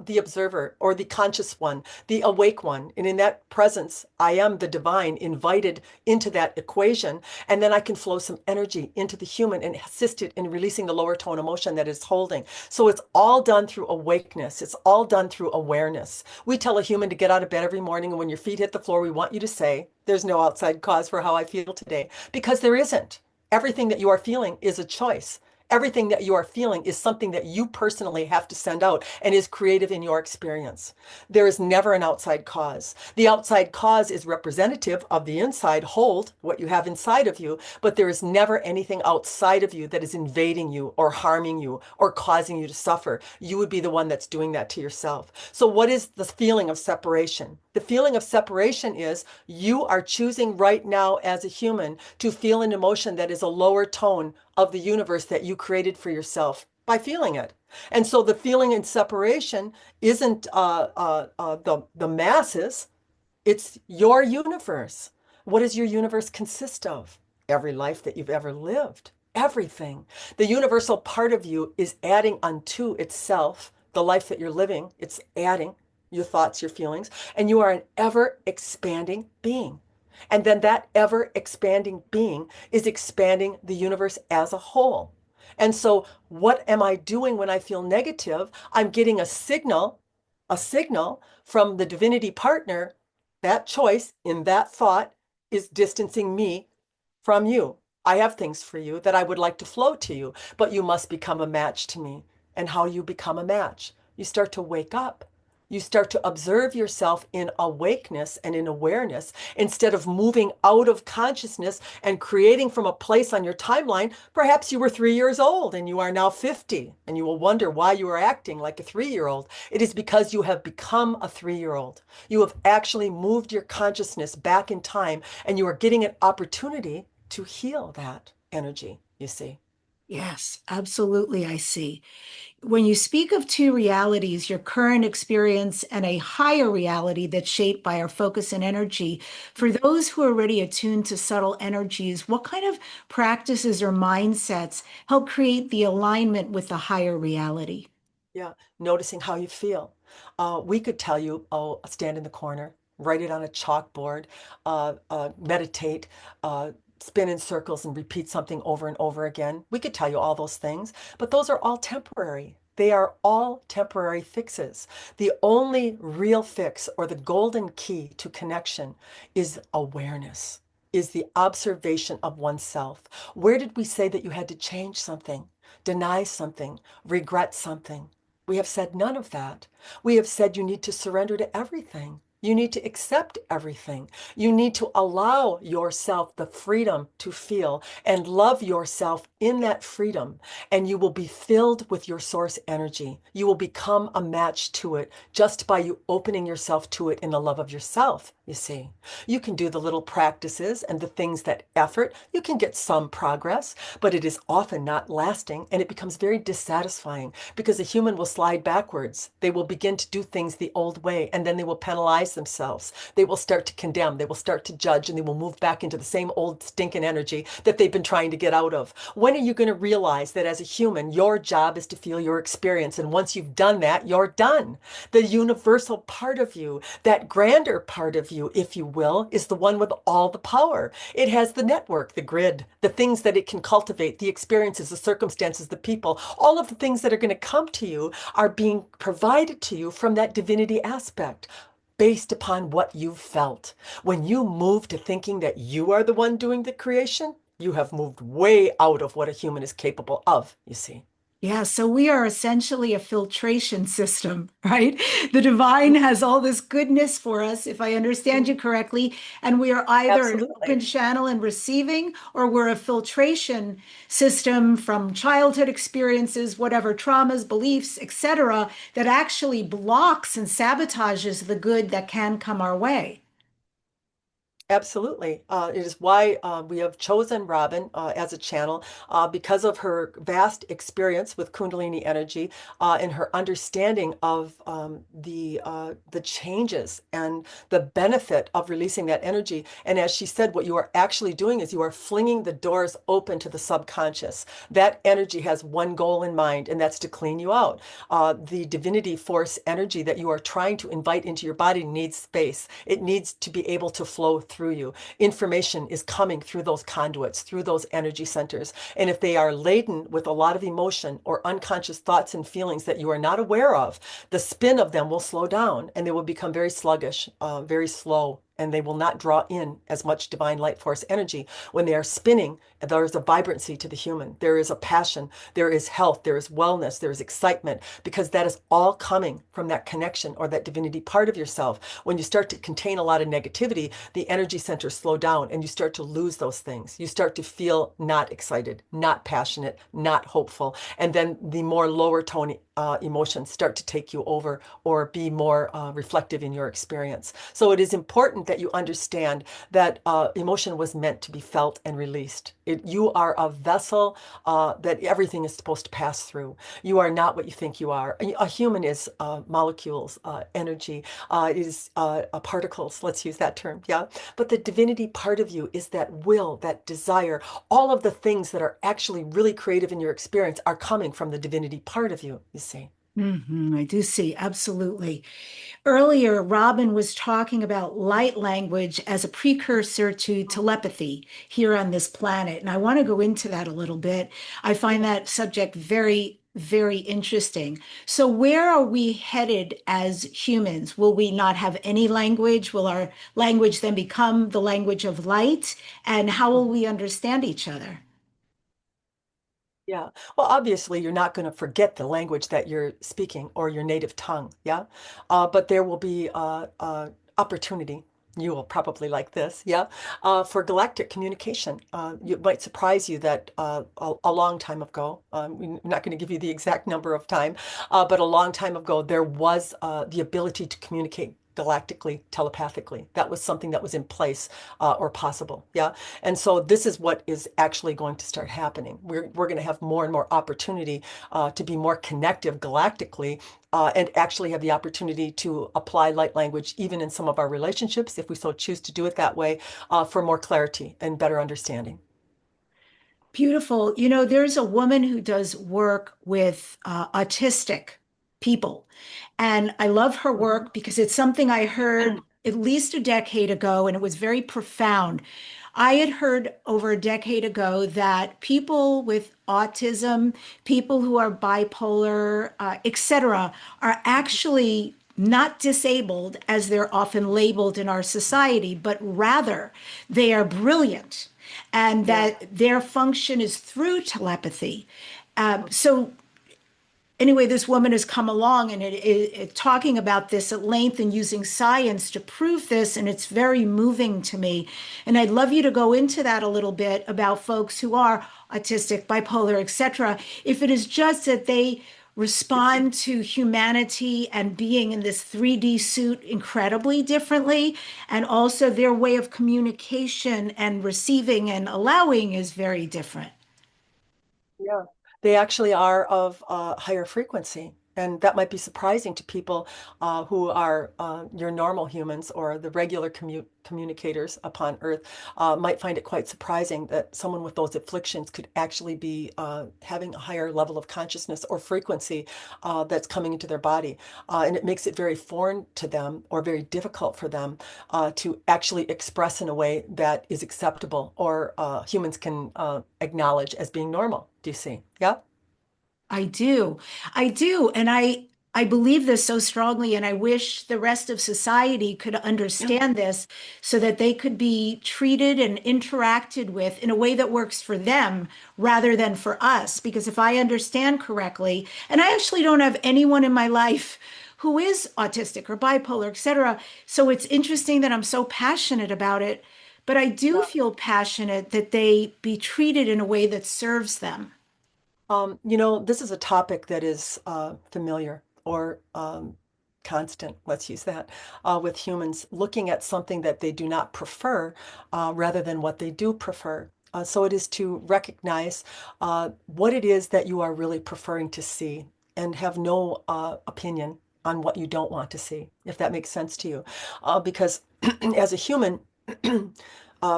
Speaker 3: the observer, or the conscious one, the awake one. And in that presence, I am the divine invited into that equation. And then I can flow some energy into the human and assist it in releasing the lower tone emotion that it's holding. So it's all done through awakeness. It's all done through awareness. We tell a human to get out of bed every morning, and when your feet hit the floor, we want you to say, there's no outside cause for how I feel today, because there isn't. Everything that you are feeling is a choice. Everything that you are feeling is something that you personally have to send out and is creative in your experience. There is never an outside cause. The outside cause is representative of the inside, hold what you have inside of you, but there is never anything outside of you that is invading you or harming you or causing you to suffer. You would be the one that's doing that to yourself. So what is the feeling of separation? The feeling of separation is you are choosing right now as a human to feel an emotion that is a lower tone of the universe that you created for yourself by feeling it. And so the feeling in separation isn't the masses, it's your universe. What does your universe consist of? Every life that you've ever lived, everything. The universal part of you is adding unto itself the life that you're living. It's adding your thoughts, your feelings, and you are an ever expanding being. And then that ever expanding being is expanding the universe as a whole. And so what am I doing when I feel negative? I'm getting a signal from the divinity partner. That choice in that thought is distancing me from you. I have things for you that I would like to flow to you, but you must become a match to me. And how do you become a match? You start to wake up. You start to observe yourself in awakeness and in awareness, instead of moving out of consciousness and creating from a place on your timeline. Perhaps you were 3 years old and you are now 50, and you will wonder why you are acting like a 3-year-old. It is because you have become a 3-year-old. You have actually moved your consciousness back in time, and you are getting an opportunity to heal that energy, you see.
Speaker 2: Yes, absolutely. I see. When you speak of two realities, your current experience and a higher reality that's shaped by our focus and energy, for those who are already attuned to subtle energies, what kind of practices or mindsets help create the alignment with the higher reality?
Speaker 3: Yeah, noticing how you feel. We could tell you, oh, stand in the corner, write it on a chalkboard, meditate, spin in circles and repeat something over and over again. We could tell you all those things, but those are all temporary. They are all temporary fixes. The only real fix, or the golden key to connection, is awareness, is the observation of oneself. Where did we say that you had to change something, deny something, regret something? We have said none of that. We have said you need to surrender to everything. You need to accept everything. You need to allow yourself the freedom to feel and love yourself in that freedom. And you will be filled with your source energy. You will become a match to it just by you opening yourself to it in the love of yourself, you see. You can do the little practices and the things that effort. You can get some progress, but it is often not lasting, and it becomes very dissatisfying because a human will slide backwards. They will begin to do things the old way, and then they will penalize themselves. They will start to condemn. They will start to judge, and they will move back into the same old stinking energy that they've been trying to get out of. When are you going to realize that as a human, your job is to feel your experience? And once you've done that, you're done. The universal part of you, that grander part of you, if you will, is the one with all the power. It has the network, the grid, the things that it can cultivate, the experiences, the circumstances, the people. All of the things that are going to come to you are being provided to you from that divinity aspect, based upon what you felt. When you move to thinking that you are the one doing the creation, you have moved way out of what a human is capable of, you see.
Speaker 2: Yeah, so we are essentially a filtration system, right? The divine has all this goodness for us, if I understand you
Speaker 3: Mhm.
Speaker 2: correctly, and we are either an open
Speaker 3: Absolutely.
Speaker 2: channel and receiving, or we're a filtration system from childhood experiences, whatever traumas, beliefs, etc., that actually blocks and sabotages the good that can come our way.
Speaker 3: Absolutely. It is why we have chosen Robin as a channel because of her vast experience with Kundalini energy and her understanding of the changes and the benefit of releasing that energy. And as she said, what you are actually doing is you are flinging the doors open to the subconscious. That energy has one goal in mind, and that's to clean you out. The divinity force energy that you are trying to invite into your body needs space. It needs to be able to flow through you. Information is coming through those conduits, through those energy centers. And if they are laden with a lot of emotion or unconscious thoughts and feelings that you are not aware of, the spin of them will slow down and they will become very sluggish, very slow, and they will not draw in as much divine light force energy. When they are spinning, there is a vibrancy to the human. There is a passion, there is health, there is wellness, there is excitement, because that is all coming from that connection or that divinity part of yourself. When you start to contain a lot of negativity, the energy centers slow down and you start to lose those things. You start to feel not excited, not passionate, not hopeful. And then the more lower tone emotions start to take you over or be more reflective in your experience. So it is important that you understand that emotion was meant to be felt and released. You are a vessel that everything is supposed to pass through. You are not what you think you are. A human is molecules, energy, is particles, let's use that term, yeah? But the divinity part of you is that will, that desire. All of the things that are actually really creative in your experience are coming from the divinity part of you see.
Speaker 2: I do see, absolutely. Earlier, Robin was talking about light language as a precursor to telepathy here on this planet. And I want to go into that a little bit. I find
Speaker 3: Yeah.
Speaker 2: that subject very, very interesting. So, where are we headed as humans? Will we not have any language? Will our language then become the language of light? And how will
Speaker 3: Mhm.
Speaker 2: we understand each other?
Speaker 3: Yeah. Well, obviously, you're not going to forget the language that you're speaking or your native tongue. Yeah. But there will be opportunity. You will probably like this. Yeah. For galactic communication. It might surprise you that a long time ago, I'm not going to give you the exact number of time, but a long time ago, there was the ability to communicate galactically, telepathically. That was something that was in place or possible. Yeah. And so this is what is actually going to start happening. We're going to have more and more opportunity to be more connective galactically and actually have the opportunity to apply light language even in some of our relationships, if we so choose to do it that way, for more clarity and better understanding.
Speaker 2: Beautiful. You know, there's a woman who does work with autistic people. And I love her
Speaker 3: Mhm.
Speaker 2: work because it's something I heard at least a decade ago, and it was very profound. I had heard over a decade ago that people with autism, people who are bipolar, etc., are actually not disabled as they're often labeled in our society, but rather they are brilliant and
Speaker 3: Yeah.
Speaker 2: that their function is through telepathy. So anyway, this woman has come along and talking about this at length and using science to prove this, and it's very moving to me. And I'd love you to go into that a little bit about folks who are autistic, bipolar, etc. If it is just that they respond to humanity and being in this 3D suit incredibly differently, and also their way of communication and receiving and allowing is very different.
Speaker 3: Yeah, they actually are of higher frequency. And that might be surprising to people who are your normal humans or the regular communicators upon Earth, might find it quite surprising that someone with those afflictions could actually be having a higher level of consciousness or frequency that's coming into their body. And it makes it very foreign to them or very difficult for them to actually express in a way that is acceptable or humans can acknowledge as being normal. Do you see? Yeah.
Speaker 2: I do. I do. And I believe this so strongly, and I wish the rest of society could
Speaker 3: Yeah.
Speaker 2: understand this so that they could be treated and interacted with in a way that works for them rather than for us. Because if I understand correctly, and I actually don't have anyone in my life who is autistic or bipolar, etc. So it's interesting that I'm so passionate about it, but I do feel passionate that they be treated in a way that serves them.
Speaker 3: This is a topic that is familiar or constant, let's use that, with humans looking at something that they do not prefer rather than what they do prefer. So it is to recognize what it is that you are really preferring to see and have no opinion on what you don't want to see, if that makes sense to you. Because as a human,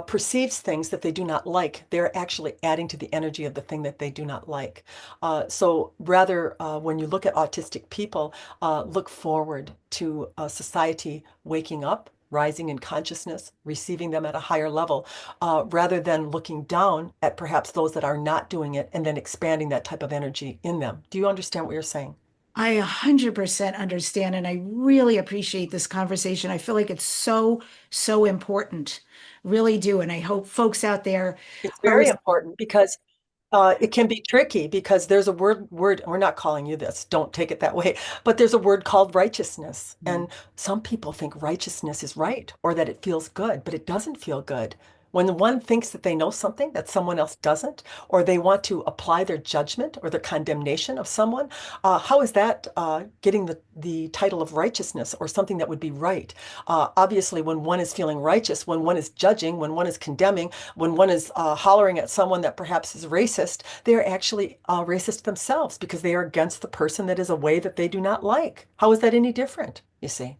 Speaker 3: perceives things that they do not like, they're actually adding to the energy of the thing that they do not like. So rather, when you look at autistic people, look forward to society waking up, rising in consciousness, receiving them at a higher level, rather than looking down at perhaps those that are not doing it and then expanding that type of energy in them. Do you understand what you're saying?
Speaker 2: I 100% understand, and I really appreciate this conversation. I feel like it's so, so important. Really do. And I hope folks out there
Speaker 3: It's
Speaker 2: are.
Speaker 3: very important because it can be tricky because there's a word, we're not calling you this, don't take it that way, but there's a word called righteousness. And some people think righteousness is right or that it feels good, but it doesn't feel good. When one thinks that they know something that someone else doesn't, or they want to apply their judgment or their condemnation of someone, how is that getting the title of righteousness or something that would be right? Obviously, when one is feeling righteous, when one is judging, when one is condemning, when one is hollering at someone that perhaps is racist, they're actually racist themselves because they are against the person that is a way that they do not like. How is that any different, you see?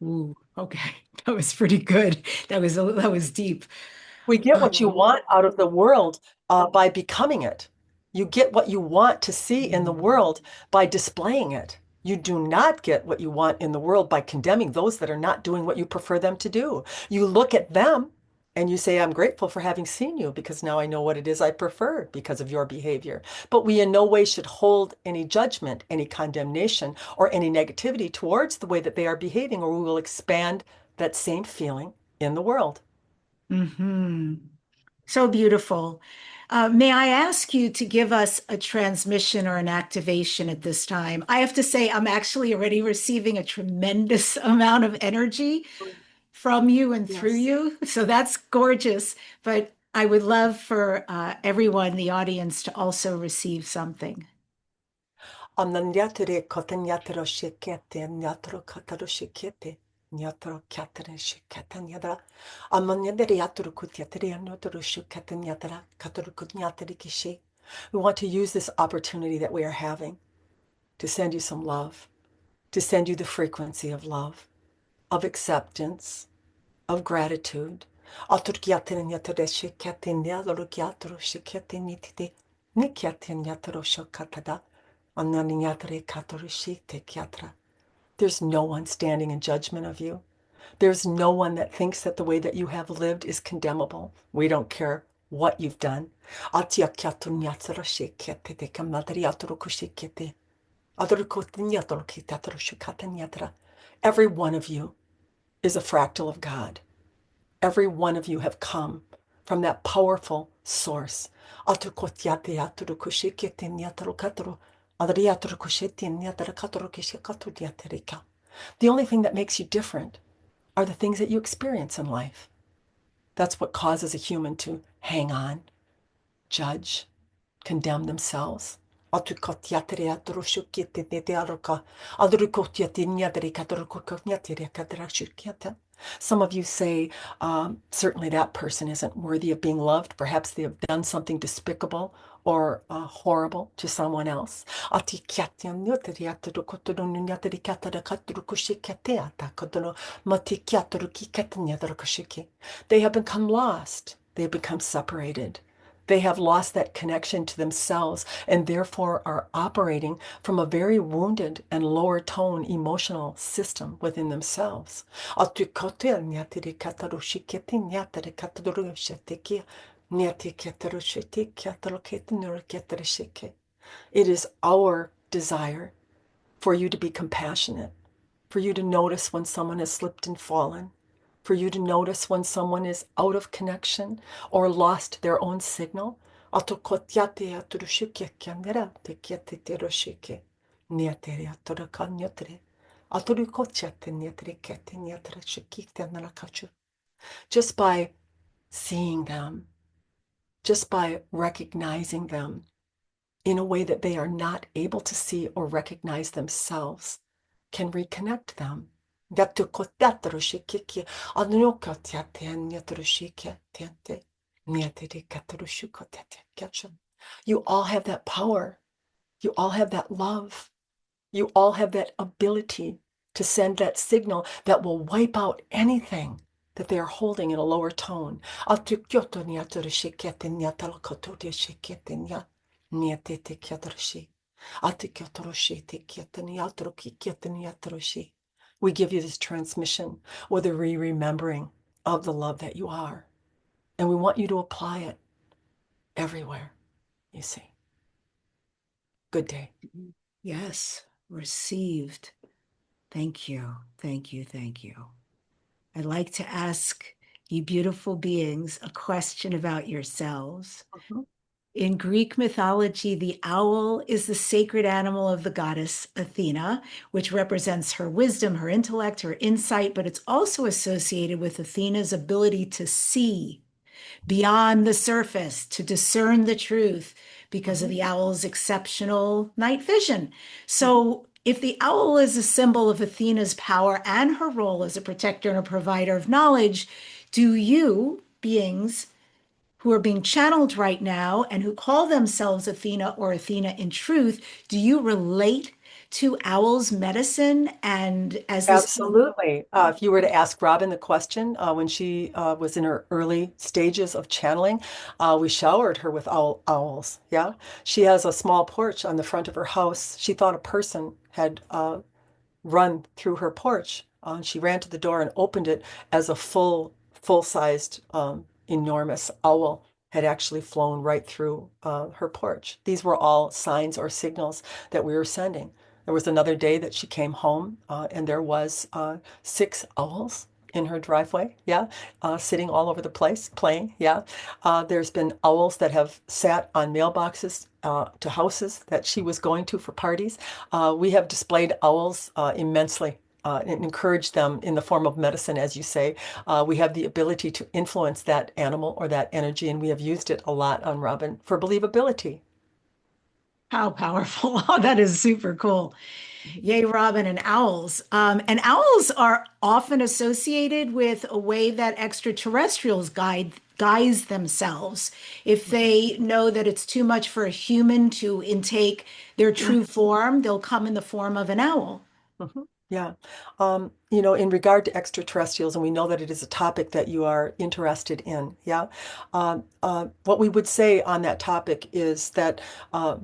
Speaker 2: Ooh, okay. That was pretty good. That was deep.
Speaker 3: We get what you
Speaker 2: Um,
Speaker 3: want out of the world by becoming it. You get what you want to see in the world by displaying it. You do not get what you want in the world by condemning those that are not doing what you prefer them to do. You look at them and you say, I'm grateful for having seen you because now I know what it is I prefer because of your behavior. But we in no way should hold any judgment, any condemnation, or any negativity towards the way that they are behaving, or we will expand that same feeling in the world.
Speaker 2: mhm. So beautiful. May I ask you to give us a transmission or an activation at this time? I have to say, I'm actually already receiving a tremendous amount of energy from you and through
Speaker 3: Yes.
Speaker 2: you. So that's gorgeous. But I would love for everyone, the audience, to also receive something.
Speaker 3: Amnandiatore kotanyatoro shikete, nyatoro kataro shikete, nyatoro katare shiketa nyadra. Amanyadere yatoro kutiatere anotoro shuketa nyadra, katoro kutnyatare kishi. We want to use this opportunity that we are having to send you some love, to send you the frequency of love, of acceptance, of gratitude. Aturkiatere nyatore shikete nyadoro kiatoro shikete nitite, nikiate nyatoro shokatada. There's no one standing in judgment of you. There's no one that thinks that the way that you have lived is condemnable. We don't care what you've done. Every one of you is a fractal of God. Every one of you have come from that powerful source. The only thing that makes you different are the things that you experience in life. That's what causes a human to hang on, judge, condemn themselves. Some of you say, certainly that person isn't worthy of being loved. Perhaps they have done something despicable or horrible to someone else. They have become lost. They have become separated. They have lost that connection to themselves and therefore are operating from a very wounded and lower tone emotional system within themselves. It is our desire for you to be compassionate, for you to notice when someone has slipped and fallen, for you to notice when someone is out of connection or lost their own signal. Just by seeing them, just by recognizing them in a way that they are not able to see or recognize themselves, can reconnect them. You all have that power. You all have that love. You all have that ability to send that signal that will wipe out anything that they are holding in a lower tone. We give you this transmission with a remembering of the love that you are. And we want you to apply it everywhere, you see. Good day.
Speaker 2: Yes, received. Thank you. Thank you. Thank you. I'd like to ask you beautiful beings a question about yourselves. In Greek mythology, the owl is the sacred animal of the goddess Athena, which represents her wisdom, her intellect, her insight, but it's also associated with Athena's ability to see beyond the surface, to discern the truth because of the owl's exceptional night vision. So if the owl is a symbol of Athena's power and her role as a protector and a provider of knowledge, do you, beings who are being channeled right now and who call themselves Athena or Athena in Truth, do you relate to owl's medicine? And as this
Speaker 3: Absolutely. If you were to ask Robin the question when she was in her early stages of channeling, we showered her with owls. Yeah. She has a small porch on the front of her house. She thought a person had run through her porch. She ran to the door and opened it as a full-sized, enormous owl had actually flown right through her porch. These were all signs or signals that we were sending. There was another day that she came home and there was 6 owls in her driveway, yeah, sitting all over the place, playing, yeah. There's been owls that have sat on mailboxes to houses that she was going to for parties. We have displayed owls immensely and encouraged them in the form of medicine, as you say. We have the ability to influence that animal or that energy, and we have used it a lot on Robin for believability.
Speaker 2: How powerful. Oh, that is super cool. Yay, Robin, and owls. And owls are often associated with a way that extraterrestrials guise themselves. If they know that it's too much for a human to intake their true form, they'll come in the form of an owl.
Speaker 3: Yeah. In regard to extraterrestrials, and we know that it is a topic that you are interested in, yeah. What we would say on that topic is that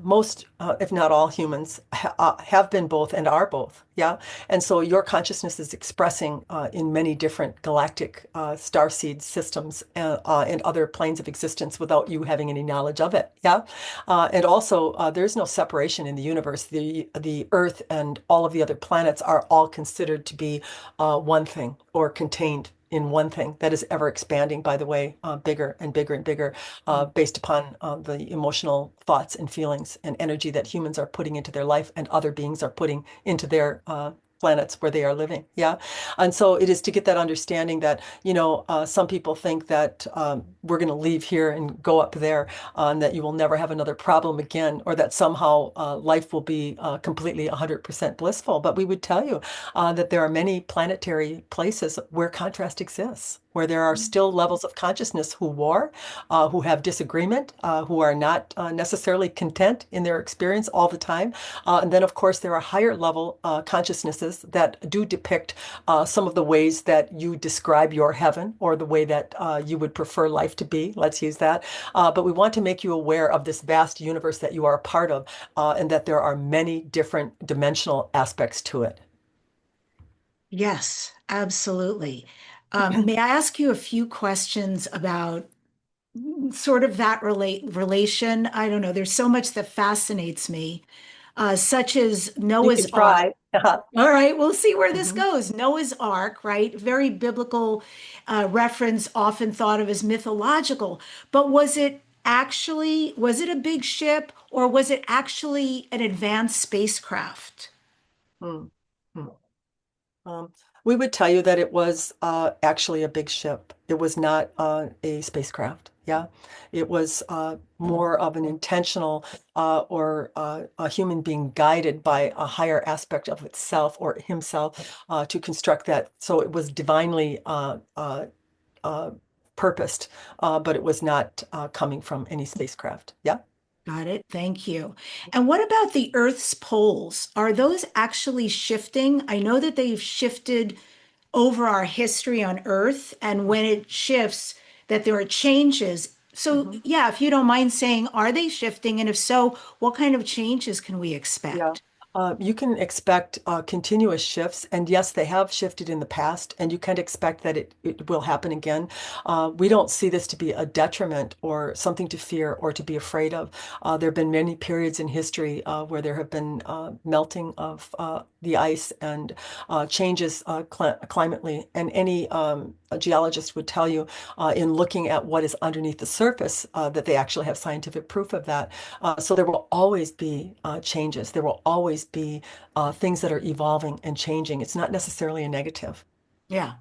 Speaker 3: most, if not all humans, have been both and are both, yeah. And so your consciousness is expressing in many different galactic starseed systems and other planes of existence without you having any knowledge of it, yeah. And also, there's no separation in the universe. The Earth and all of the other planets are all considered to be one thing or contained in one thing that is ever expanding, by the way, bigger and bigger and bigger, based upon the emotional thoughts and feelings and energy that humans are putting into their life and other beings are putting into their planets where they are living. Yeah. And so it is to get that understanding that, some people think that we're going to leave here and go up there and that you will never have another problem again, or that somehow life will be completely 100% blissful. But we would tell you that there are many planetary places where contrast exists, where there are still levels of consciousness who war, who have disagreement, who are not necessarily content in their experience all the time. And then, of course, there are higher level consciousnesses that do depict some of the ways that you describe your heaven or the way that you would prefer life to be. Let's use that. But we want to make you aware of this vast universe that you are a part of and that there are many different dimensional aspects to it.
Speaker 2: Yes, absolutely. May I ask you a few questions about sort of that relation? I don't know. There's so much that fascinates me. such as
Speaker 3: You
Speaker 2: Noah's
Speaker 3: can
Speaker 2: Ark.
Speaker 3: try.
Speaker 2: All right, we'll see where this
Speaker 3: Mhm.
Speaker 2: goes. Noah's Ark, right? Very biblical reference, often thought of as mythological. But was it a big ship or was it actually an advanced spacecraft?
Speaker 3: Hmm. Hmm. Um, we would tell you that it was actually a big ship. It was not a spacecraft. Yeah, it was more of an intentional or a human being guided by a higher aspect of itself or himself to construct that. So it was divinely uh, purposed, but it was not coming from any spacecraft. Yeah.
Speaker 2: Got it. Thank you. And what about the Earth's poles? Are those actually shifting? I know that they've shifted over our history on Earth, and when it shifts, that there are changes. So,
Speaker 3: Mhm.
Speaker 2: yeah, if you don't mind saying, are they shifting? And if so, what kind of changes can we
Speaker 3: Yeah.
Speaker 2: expect?
Speaker 3: You can expect continuous shifts, and yes, they have shifted in the past, and you can expect that it will happen again. We don't see this to be a detriment or something to fear or to be afraid of. There have been many periods in history where there have been melting of the ice and changes climately, and any a geologist would tell you in looking at what is underneath the surface that they actually have scientific proof of that. So there will always be changes. There will always be things that are evolving and changing. It's not necessarily a negative.
Speaker 2: Yeah,
Speaker 3: Mhm.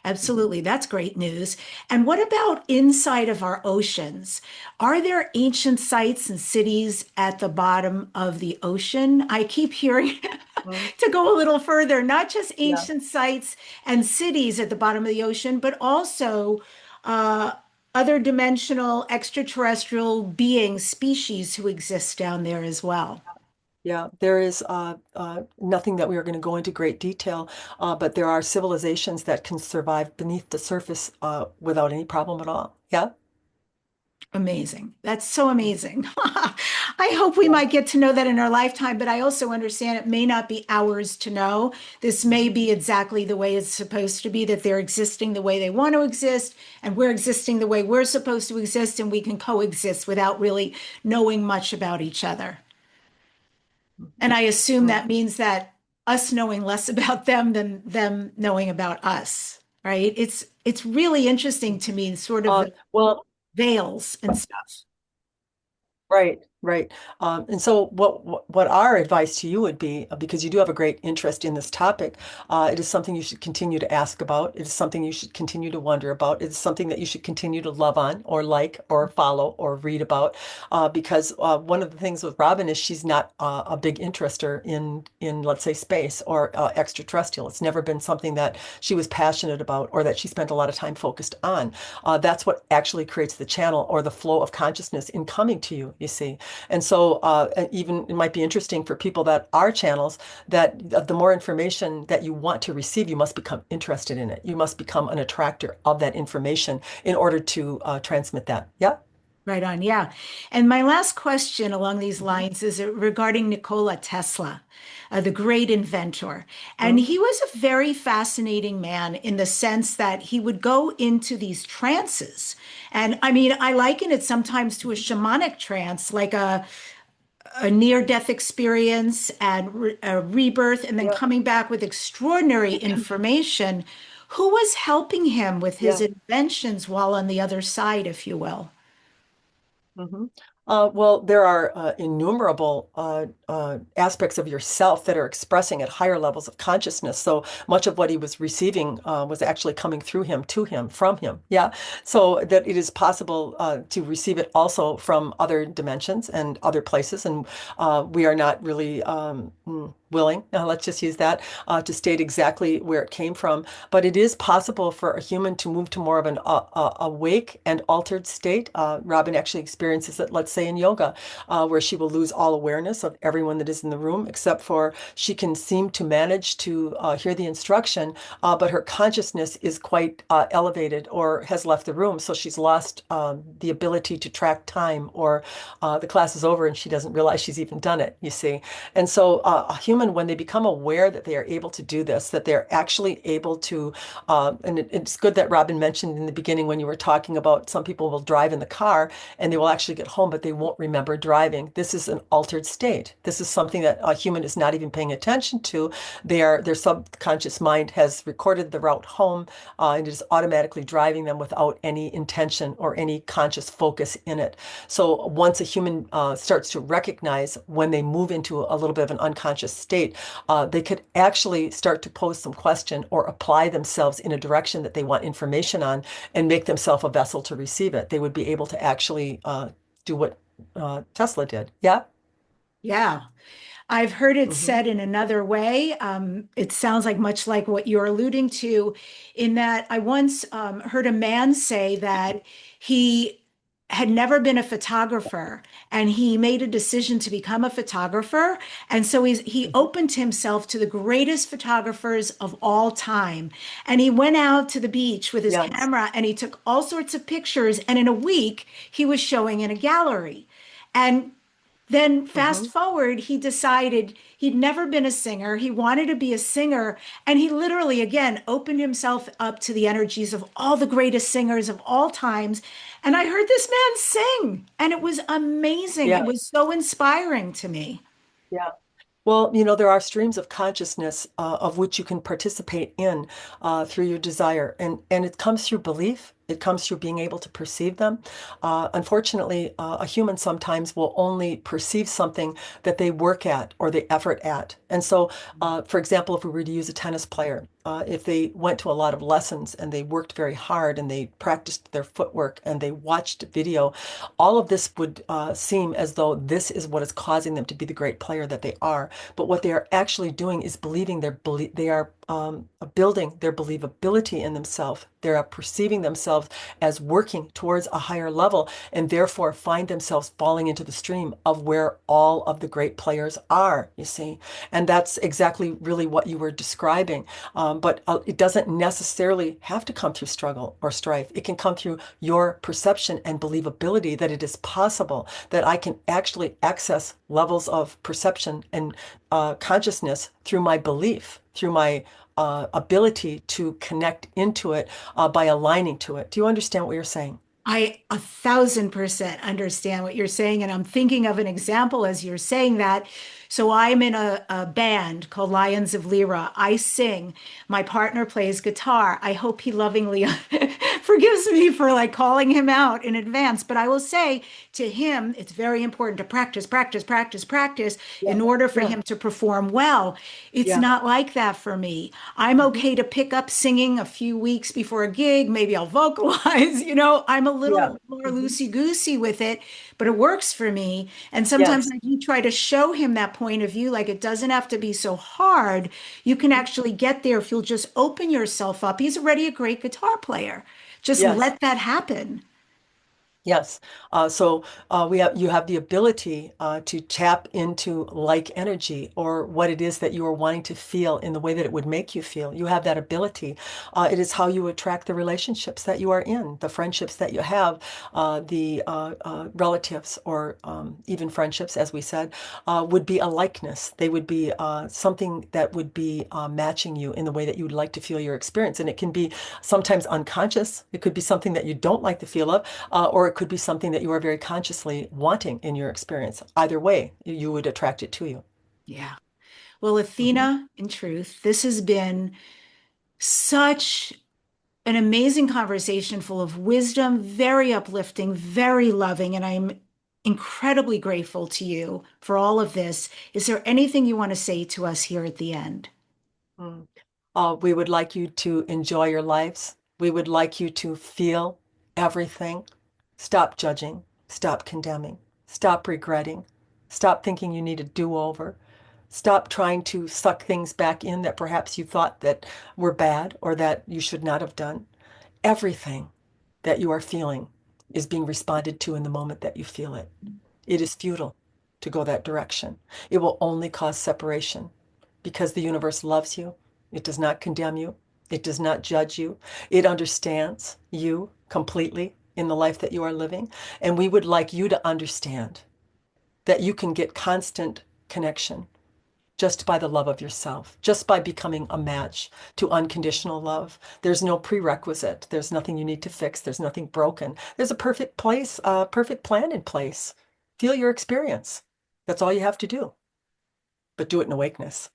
Speaker 2: absolutely. That's great news. And what about inside of our oceans? Are there ancient sites and cities at the bottom of the ocean? I keep hearing
Speaker 3: Mhm.
Speaker 2: to go a little further, not just
Speaker 3: Yeah.
Speaker 2: ancient sites and cities at the bottom of the ocean, but also uh, other dimensional extraterrestrial beings, species who exist down there as well.
Speaker 3: Yeah, there is nothing that we are going to go into great detail, but there are civilizations that can survive beneath the surface without any problem at all. Yeah.
Speaker 2: Amazing. That's so
Speaker 3: Mhm.
Speaker 2: amazing. I hope we
Speaker 3: Yeah.
Speaker 2: might get to know that in our lifetime, but I also understand it may not be ours to know. This may
Speaker 3: Mhm.
Speaker 2: be exactly the way it's supposed to be, that they're existing the way they want to exist, and we're existing the way we're supposed to exist, and we can coexist without really knowing much about each other. And I assume
Speaker 3: Mhm.
Speaker 2: that means that us knowing less about them than them knowing about us, right? It's really interesting to me, sort of the
Speaker 3: Well,
Speaker 2: veils and stuff.
Speaker 3: right, right. And so what our advice to you would be, because you do have a great interest in this topic, it is something you should continue to ask about. It is something you should continue to wonder about. It is something that you should continue to love on or like or follow or read about. Because one of the things with Robin is she's not a big interester in let's say space or extraterrestrial. It's never been something that she was passionate about or that she spent a lot of time focused on. That's what actually creates the channel or the flow of consciousness in coming to you, you see. And so and even it might be interesting for people that are channels that the more information that you want to receive, you must become interested in it. You must become an attractor of that information in order to transmit that. Yeah.
Speaker 2: Right on, yeah. And my last question along these
Speaker 3: Mhm.
Speaker 2: lines is regarding Nikola Tesla, the great inventor. And
Speaker 3: Mhm.
Speaker 2: he was a very fascinating man in the sense that he would go into these trances. And I mean, I liken it sometimes to a shamanic trance, like a near-death experience and a rebirth, and then
Speaker 3: Yeah.
Speaker 2: coming back with extraordinary information. Who was helping him with his
Speaker 3: Yeah.
Speaker 2: inventions while on the other side, if you will?
Speaker 3: hmm well, there are innumerable aspects of yourself that are expressing at higher levels of consciousness. So much of what he was receiving was actually coming through him, to him, from him. Yeah. So that it is possible to receive it also from other dimensions and other places. And we are not really willing, let's just use that, to state exactly where it came from. But it is possible for a human to move to more of an awake and altered state. Robin actually experiences it, let's say in yoga, where she will lose all awareness of everyone that is in the room, except for she can seem to manage to hear the instruction, but her consciousness is quite elevated or has left the room. So she's lost the ability to track time, or the class is over and she doesn't realize she's even done it, you see. And so a human human, when they become aware that they are able to do this, that they're actually able to, and it's good that Robin mentioned in the beginning when you were talking about some people will drive in the car and they will actually get home, but they won't remember driving. This is an altered state. This is something that a human is not even paying attention to. Their subconscious mind has recorded the route home, and is automatically driving them without any intention or any conscious focus in it. So once a human starts to recognize when they move into a little bit of an unconscious state, they could actually start to pose some question or apply themselves in a direction that they want information on and make themselves a vessel to receive it. They would be able to actually do what Tesla did. Yeah.
Speaker 2: Yeah. I've heard it
Speaker 3: Hmm.
Speaker 2: said in another way. It sounds like much like what you're alluding to, in that I once heard a man say that he had never been a photographer and he made a decision to become a photographer. And so he opened himself to the greatest photographers of all time. And he went out to the beach with his
Speaker 3: Yes.
Speaker 2: camera and he took all sorts of pictures. And in a week, he was showing in a gallery. And then fast
Speaker 3: Hmm.
Speaker 2: forward, he decided he'd never been a singer. He wanted to be a singer. And he literally, again, opened himself up to the energies of all the greatest singers of all times. And I heard this man sing, and it was amazing. It
Speaker 3: Yeah.
Speaker 2: was so inspiring to me.
Speaker 3: Yeah. Well, there are streams of consciousness of which you can participate in through your desire, and it comes through belief. It comes through being able to perceive them. Unfortunately, a human sometimes will only perceive something that they work at or they effort at. And so, for example, if we were to use a tennis player, if they went to a lot of lessons and they worked very hard and they practiced their footwork and they watched video, all of this would seem as though this is what is causing them to be the great player that they are. But what they are actually doing is they are building their believability in themselves. They are perceiving themselves as working towards a higher level and therefore find themselves falling into the stream of where all of the great players are, you see. And that's exactly really what you were describing. But it doesn't necessarily have to come through struggle or strife. It can come through your perception and believability that it is possible that I can actually access levels of perception and consciousness through my belief, through my ability to connect into it by aligning to it. Do you understand what you're saying?
Speaker 2: I 1,000% understand what you're saying. And I'm thinking of an example as you're saying that. So I'm in a band called Lions of Lyra. I sing. My partner plays guitar. I hope he lovingly forgives me for like calling him out in advance. But I will say to him, it's very important to practice, practice, practice, practice
Speaker 3: Yeah.
Speaker 2: in order for
Speaker 3: Yeah.
Speaker 2: him to perform well. It's
Speaker 3: Yeah.
Speaker 2: not like that for me. I'm
Speaker 3: Hmm.
Speaker 2: okay to pick up singing a few weeks before a gig. Maybe I'll vocalize, I'm a
Speaker 3: Yeah.
Speaker 2: little more
Speaker 3: Hmm.
Speaker 2: loosey-goosey with it, but it works for me. And sometimes
Speaker 3: Yes.
Speaker 2: I do try to show him that point of view, like it doesn't have to be so hard. You can actually get there if you'll just open yourself up. He's already a great guitar player. Just
Speaker 3: Yes.
Speaker 2: let that happen.
Speaker 3: Yes. So you have the ability to tap into like energy or what it is that you are wanting to feel in the way that it would make you feel. You have that ability. It is how you attract the relationships that you are in, the friendships that you have, the relatives or even friendships, as we said, would be a likeness. They would be something that would be matching you in the way that you would like to feel your experience. And it can be sometimes unconscious. It could be something that you don't like the feel of, or it could be something that you are very consciously wanting in your experience. Either way, you would attract it to you.
Speaker 2: Yeah. Well,
Speaker 3: Mhm.
Speaker 2: Athena, in truth, this has been such an amazing conversation full of wisdom, very uplifting, very loving, and I'm incredibly grateful to you for all of this. Is there anything you want to say to us here at the end?
Speaker 3: Mm. We would like you to enjoy your lives. We would like you to feel everything. Stop judging. Stop condemning. Stop regretting. Stop thinking you need a do-over. Stop trying to suck things back in that perhaps you thought that were bad or that you should not have done. Everything that you are feeling is being responded to in the moment that you feel it. It is futile to go that direction. It will only cause separation because the universe loves you. It does not condemn you. It does not judge you. It understands you completely in the life that you are living. And we would like you to understand that you can get constant connection just by the love of yourself, just by becoming a match to unconditional love. There's no prerequisite. There's nothing you need to fix. There's nothing broken. There's a perfect place, a perfect plan in place. Feel your experience. That's all you have to do, but do it in awakeness.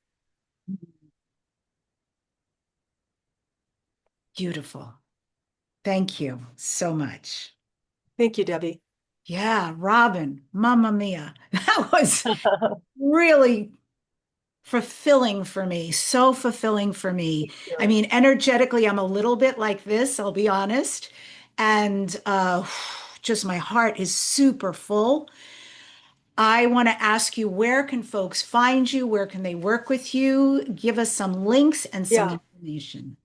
Speaker 2: Beautiful. Thank you so much.
Speaker 3: Thank you, Debbie.
Speaker 2: Yeah, Robin, Mamma Mia. That was really fulfilling for me, so fulfilling for me. I mean, energetically, I'm a little bit like this, I'll be honest. And just my heart is super full. I want to ask you, where can folks find you? Where can they work with you? Give us some links and some
Speaker 3: Yeah.
Speaker 2: information.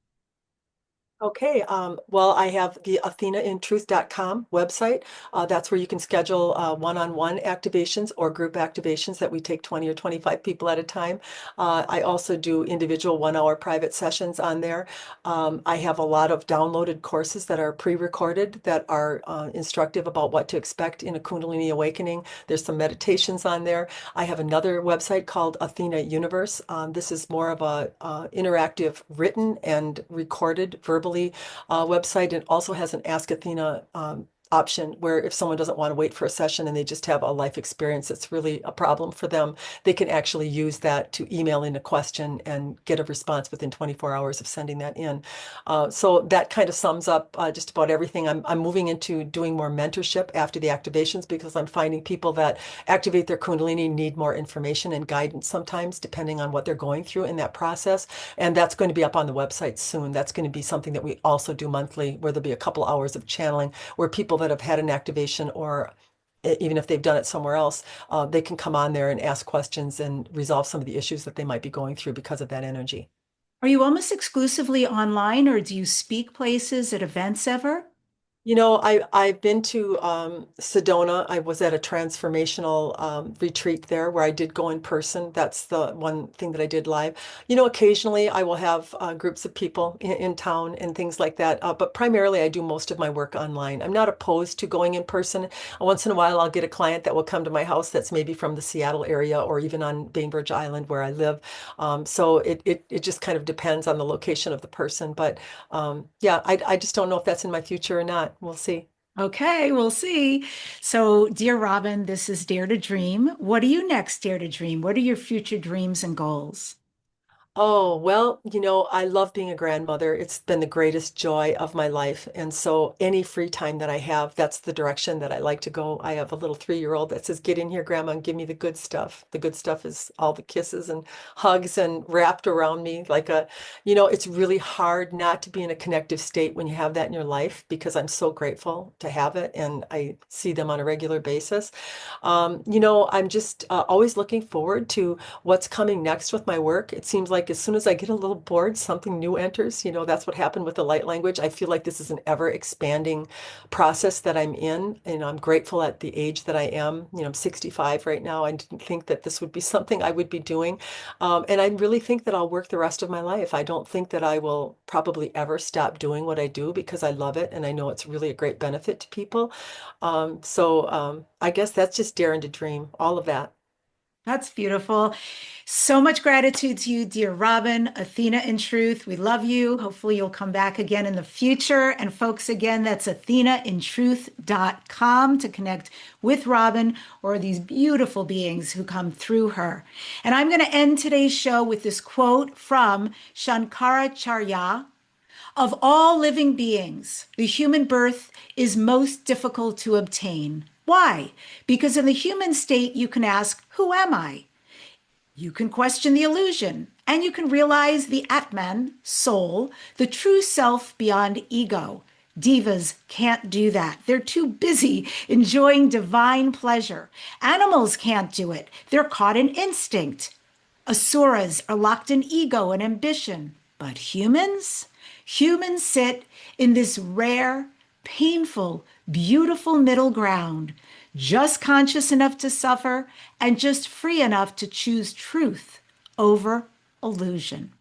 Speaker 3: Okay, well, I have the AthenaInTruth.com website. That's where you can schedule one-on-one activations or group activations that we take 20 or 25 people at a time. I also do individual 1 hour private sessions on there. I have a lot of downloaded courses that are pre-recorded that are instructive about what to expect in a Kundalini awakening. There's some meditations on there. I have another website called Athena Universe. This is more of a interactive written and recorded verbal website. It also has an Ask Athena option where if someone doesn't want to wait for a session and they just have a life experience that's really a problem for them, they can actually use that to email in a question and get a response within 24 hours of sending that in. So that kind of sums up just about everything. I'm moving into doing more mentorship after the activations because I'm finding people that activate their Kundalini need more information and guidance sometimes, depending on what they're going through in that process. And that's going to be up on the website soon. That's going to be something that we also do monthly, where there'll be a couple hours of channeling where people that have had an activation, or even if they've done it somewhere else, they can come on there and ask questions and resolve some of the issues that they might be going through because of that energy.
Speaker 2: Are you almost exclusively online, or do you speak places at events ever?
Speaker 3: You know, I've been to Sedona. I was at a transformational retreat there where I did go in person. That's the one thing that I did live. You know, occasionally I will have groups of people in town and things like that. But primarily I do most of my work online. I'm not opposed to going in person. Once in a while I'll get a client that will come to my house that's maybe from the Seattle area or even on Bainbridge Island where I live. So it just kind of depends on the location of the person. But yeah, I just don't know if that's in my future or not. We'll see.
Speaker 2: Okay, we'll see. So, dear Robin, this is Dare to Dream. What are you next, Dare to Dream? What are your future dreams and goals?
Speaker 3: Oh, well, you know, I love being a grandmother. It's been the greatest joy of my life. And so any free time that I have, that's the direction that I like to go. I have a little 3-year-old that says, "Get in here, Grandma, and give me the good stuff." The good stuff is all the kisses and hugs and wrapped around me like a, you know, it's really hard not to be in a connective state when you have that in your life because I'm so grateful to have it and I see them on a regular basis. You know, I'm just always looking forward to what's coming next with my work. It seems like as soon as I get a little bored, something new enters. You know, that's what happened with the light language. I feel like this is an ever expanding process that I'm in. And I'm grateful at the age that I am. You know, I'm 65 right now. I didn't think that this would be something I would be doing. And I really think that I'll work the rest of my life. I don't think that I will probably ever stop doing what I do because I love it. And I know it's really a great benefit to people. I guess that's just daring to dream, all of that.
Speaker 2: That's beautiful. So much gratitude to you, dear Robin, Athena in Truth. We love you. Hopefully, you'll come back again in the future. And folks, again, that's athenaintruth.com to connect with Robin or these beautiful beings who come through her. And I'm going to end today's show with this quote from Shankaracharya. Of all living beings, the human birth is most difficult to obtain. Why? Because in the human state, you can ask, "Who am I?" You can question the illusion, and you can realize the Atman, soul, the true self beyond ego. Divas can't do that. They're too busy enjoying divine pleasure. Animals can't do it. They're caught in instinct. Asuras are locked in ego and ambition. But humans? Humans sit in this rare, painful, beautiful middle ground, just conscious enough to suffer and just free enough to choose truth over illusion.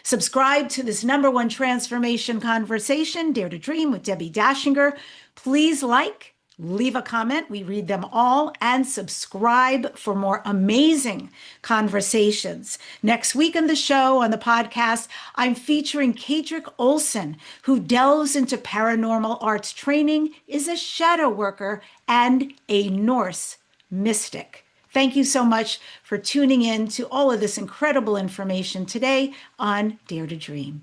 Speaker 2: Subscribe to this #1 transformation conversation, Dare to Dream with Debbie Dachinger. Please like, Leave a comment. We read them all, and subscribe for more amazing conversations. Next week on the show, on the podcast, I'm featuring Kadrick Olson, who delves into paranormal arts training, is a shadow worker, and a Norse mystic. Thank you so much for tuning in to all of this incredible information today on Dare to Dream.